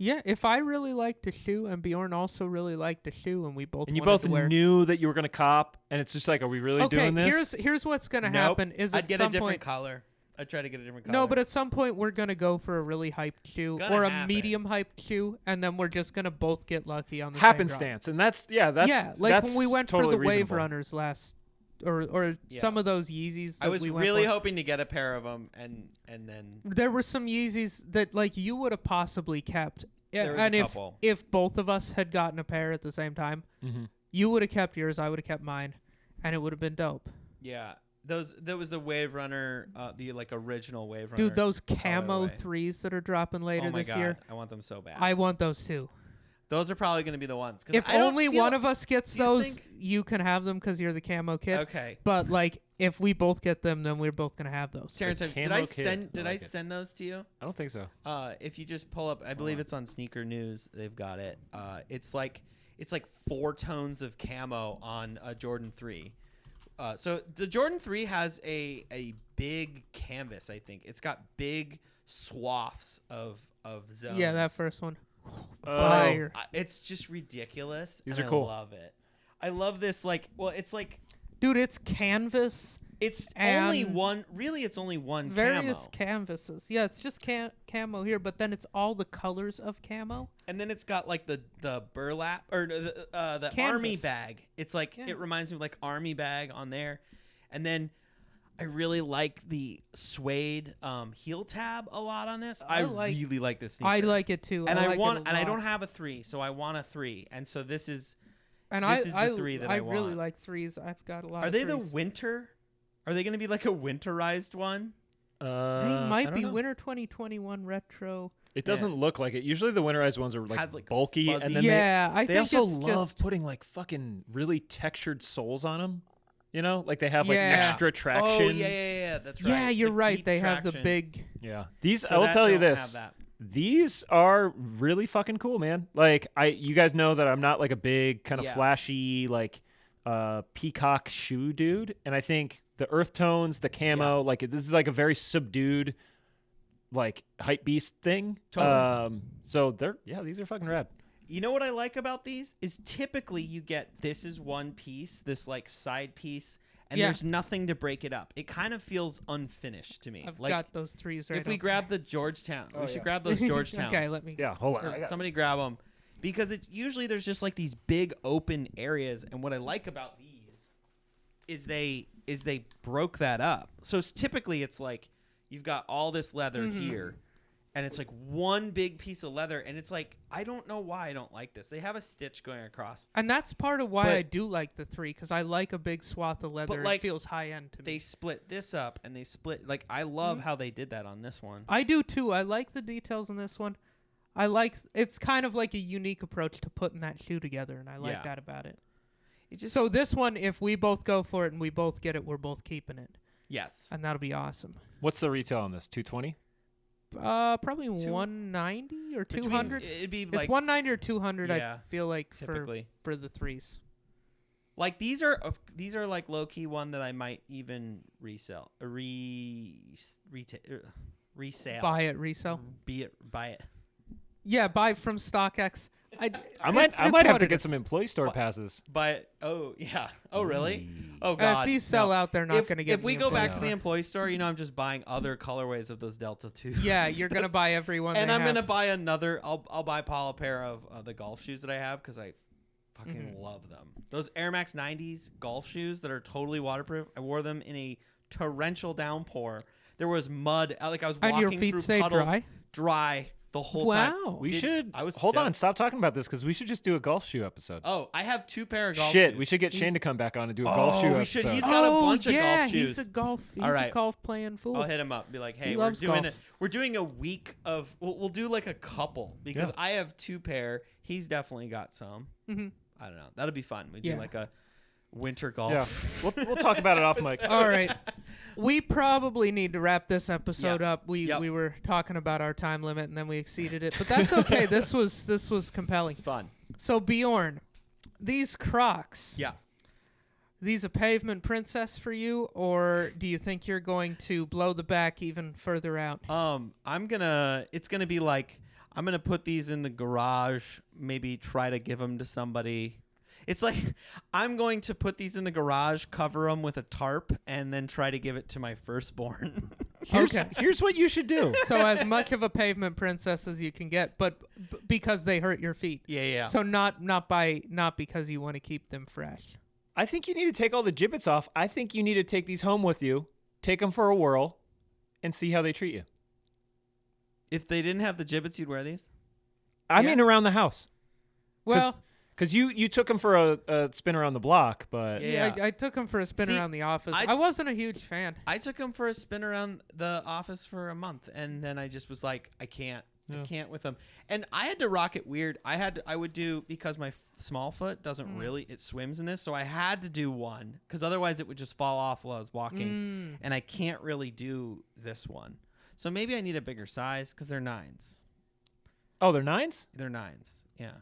Yeah, if I really liked the shoe and Bjorn also really liked the shoe and we both and you wanted both to wear, knew that you were going to cop, and it's just like, are we really doing this? Here's what's going to happen is I'd at get some a different point, color. I'd try to get a different color. No, but at some point we're going to go for a really hyped shoe or a medium hyped shoe, and then we're just going to both get lucky on the happenstance. And that's like that's when we went totally for the reasonable. Wave Runners last or some of those Yeezys that I was we went really for. hoping to get a pair of them, and then there were some Yeezys that like you would have possibly kept. Yeah, there was and a couple. if both of us had gotten a pair at the same time, you would have kept yours, I would have kept mine, and it would have been dope. Yeah, that was the Wave Runner, the like original Wave Runner. Dude, those camo colorway. 3s that are dropping later this year. I want them so bad. I want those too. Those are probably going to be the ones. If only one of us gets those, think? you can have them because you're the camo kid. Okay. But like, if we both get them, then we're both gonna have those. Terrence, did I send those to you? I don't think so. If you just pull up, I believe it's on Sneaker News. They've got it. It's like 4 tones of camo on a Jordan 3. So the Jordan 3 has a big canvas. I think it's got big swaths of zones. Yeah, that first one. Fire. It's just ridiculous. These are cool. I love it. I love this. It's like, dude, it's canvas. It's only one. Really, it's only one. Various camo. canvases. Yeah, it's just camo here, but then it's all the colors of camo. And then it's got like the burlap or the army bag. It's like it reminds me of like army bag on there, and then. I really like the suede heel tab a lot on this. I really like this sneaker. I like it too. And I don't have a 3, so I want a 3. And so this is the 3 that I want. I really like 3s. I've got a lot. Are they the winter? Are they going to be like a winterized one? They might be winter 2021 retro. It doesn't look like it. Usually the winterized ones are like bulky, fuzzy. and then they also love putting like fucking really textured soles on them. You know, like they have like extra traction. Oh yeah, that's right. Yeah, you're right. They traction. have the big. Yeah, these. I will tell you this. These are really fucking cool, man. Like you guys know that I'm not like a big kind of flashy like peacock shoe dude, and I think the earth tones, the camo. Like this is like a very subdued, like hype beast thing. Totally. So these are fucking rad. You know what I like about these is typically you get this is one piece, this like side piece, and there's nothing to break it up. It kind of feels unfinished to me. I've like, got those threes right. if we grab the Georgetown, we should yeah. grab those Georgetowns. Okay, let me. Yeah, hold on. Or somebody grab them, because it usually there's just like these big open areas, and what I like about these is they broke that up. So typically it's like you've got all this leather here, and it's like one big piece of leather, and it's like I don't know why I don't like this. They have a stitch going across, And that's part of why I do like the 3, because I like a big swath of leather. like, it feels high end to me. they split this up, and they split like I love how they did that on this one. I do too. I like the details in this one. I like it's kind of like a unique approach to putting that shoe together, and I like that about it. It just So this one, if we both go for it and we both get it, we're both keeping it, yes. and that'll be awesome. What's the retail on this? $220? Probably 190 or 200. It'd be It's like 190 or 200. Yeah, I feel like typically. for the 3s. Like these are like low key one that I might even resell, resale. Buy it, resell. Buy it. Yeah, buy from StockX. I it's might have what to it get is. some employee store passes. Buy it. Oh yeah. Oh really? Oh god. If these sell no. out, they're not going to get. If we the go employee back to store. the employee store, I'm just buying other colorways of those Delta 2s. Yeah, you're going to buy every one. And they I'm have. gonna buy another. I'll buy Paul a pair of the golf shoes that I have because I fucking love them. Those Air Max 90s golf shoes that are totally waterproof. I wore them in a torrential downpour. There was mud. Like I was And walking your feet through stayed puddles, dry the whole time. Wow. We should I was hold on. stoked. Stop talking about this because we should just do a golf shoe episode. Oh, I have 2 pair of golf Shit, shoes. we should get Shane to come back on and do a golf shoe we episode. should. He's got a bunch of yeah, golf shoes. he's a golf. He's All a right. golf playing fool. I'll hit him up. Be like, hey, He we're loves doing golf. we're doing a week of. We'll do like a couple because I have 2 pair. He's definitely got some. Mm-hmm. I don't know. That'll be fun. We do Yeah. like a winter golf. Yeah, we'll talk about it off mic. All right. We probably need to wrap this episode up. We Yep. we were talking about our time limit and then we exceeded it, but that's okay. This was compelling. It's fun. So Bjorn, these Crocs. Yeah. These a pavement princess for you, or do you think you're going to blow the back even further out? It's gonna be like I'm gonna put these in the garage. Maybe try to give them to somebody. It's like I'm going to put these in the garage, cover them with a tarp, and then try to give it to my firstborn. Here's what you should do. So as much of a pavement princess as you can get, but because they hurt your feet. Yeah. So not because you want to keep them fresh. I think you need to take all the gibbets off. I think you need to take these home with you, take them for a whirl, and see how they treat you. If they didn't have the gibbets, you'd wear these? I Yeah. mean around the house. Well, Because you took them for a spin around the block, but Yeah. I took them for a spin See, around the office. I I wasn't a huge fan. I took them for a spin around the office for a month, and then I just was like, I can't with them. And I had to rock it weird. I would do, because my small foot doesn't really, it swims in this, so I had to do one, because otherwise it would just fall off while I was walking, and I can't really do this one. So maybe I need a bigger size, because they're 9s. Oh, they're 9s? They're 9s, yeah.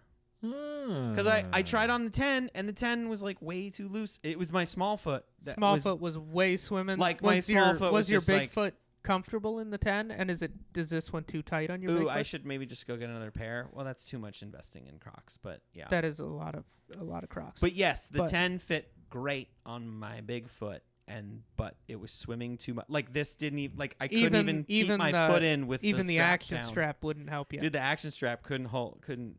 Because I tried on the 10, and the 10 was like way too loose. It was my small foot. Small foot was way swimming. Like, my small foot was your just big like- foot comfortable in the 10? And is this one too tight on your big Ooh, foot? I should maybe just go get another pair. Well, that's too much investing in Crocs, but yeah. That is a lot of Crocs. But yes, the But- 10 fit great on my big foot, but it was swimming too much. Like this didn't even, like I couldn't even keep my foot in with even the the action down. strap wouldn't help you. Dude, the action strap couldn't.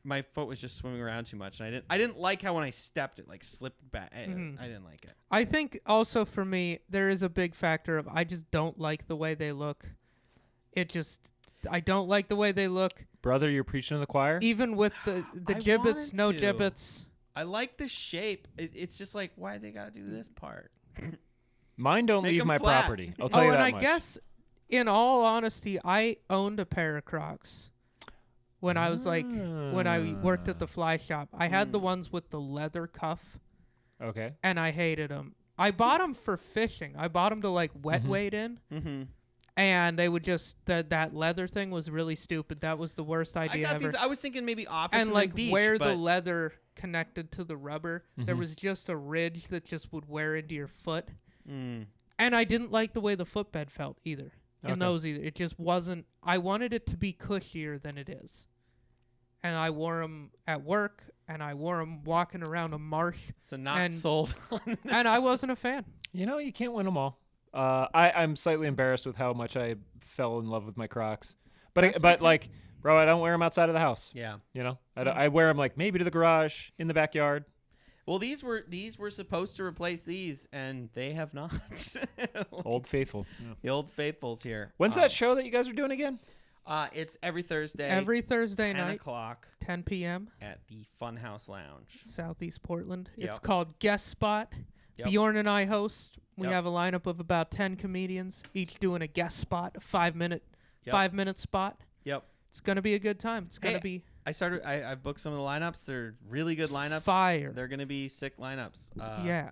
My foot was just swimming around too much, and I didn't like how when I stepped it like slipped back. I didn't like it. I think also for me there is a big factor of I just don't like the way they look. I don't like the way they look. Brother, you're preaching to the choir? Even with the I gibbets, wanted no to. gibbets. I like the shape. It's just like, why they gotta do this part? Mine don't Make leave 'em my flat. property. I'll tell Oh, you and that I much. guess, in all honesty, I owned a pair of Crocs when I was like when I worked at the fly shop. I had the ones with the leather cuff, Okay. and I hated them. I bought them for fishing. I bought them to like wet wade in, and they would just that leather thing was really stupid. That was the worst I idea got ever. these. I was thinking maybe office And and like then beach, where the but leather connected to the rubber, there was just a ridge that just would wear into your foot. Mm. And I didn't like the way the footbed felt either. In Okay. those either. It just wasn't. I wanted it to be cushier than it is. And I wore them at work, and I wore them walking around a marsh, So not And- sold on and I wasn't a fan. You know, you can't win them all. I'm slightly embarrassed with how much I fell in love with my Crocs. But That's okay. bro, I don't wear them outside of the house. Yeah. You know, I wear them like maybe to the garage, in the backyard. Well, these were supposed to replace these, and they have not. Old Faithful. Yeah. The old faithfuls here. When's that show that you guys are doing again? It's every Thursday. Every Thursday 10 night, o'clock 10 p.m., at the Funhouse Lounge. Southeast Portland. It's Yep. called Guest Spot. Yep. Bjorn and I host. We Yep. have a lineup of about 10 comedians, each doing a guest spot, a 5-minute spot. Yep. It's going to be a good time. It's going to Hey, be I've booked some of the lineups. They're really good lineups. Fire. They're gonna be sick lineups. yeah,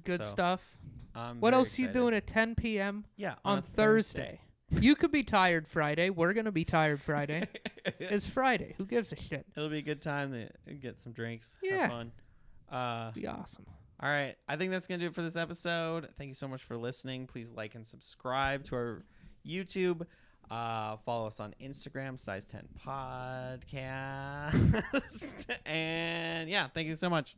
good so, stuff. I'm What very else you excited. doing at 10 p.m. Yeah, on a Thursday? You could be tired Friday. We're going to be tired Friday. It's Friday. Who gives a shit? It'll be a good time to get some drinks. Yeah. Have fun. It'll be awesome. All right. I think that's going to do it for this episode. Thank you so much for listening. Please like and subscribe to our YouTube. Follow us on Instagram, Size 10 Podcast. And yeah, thank you so much.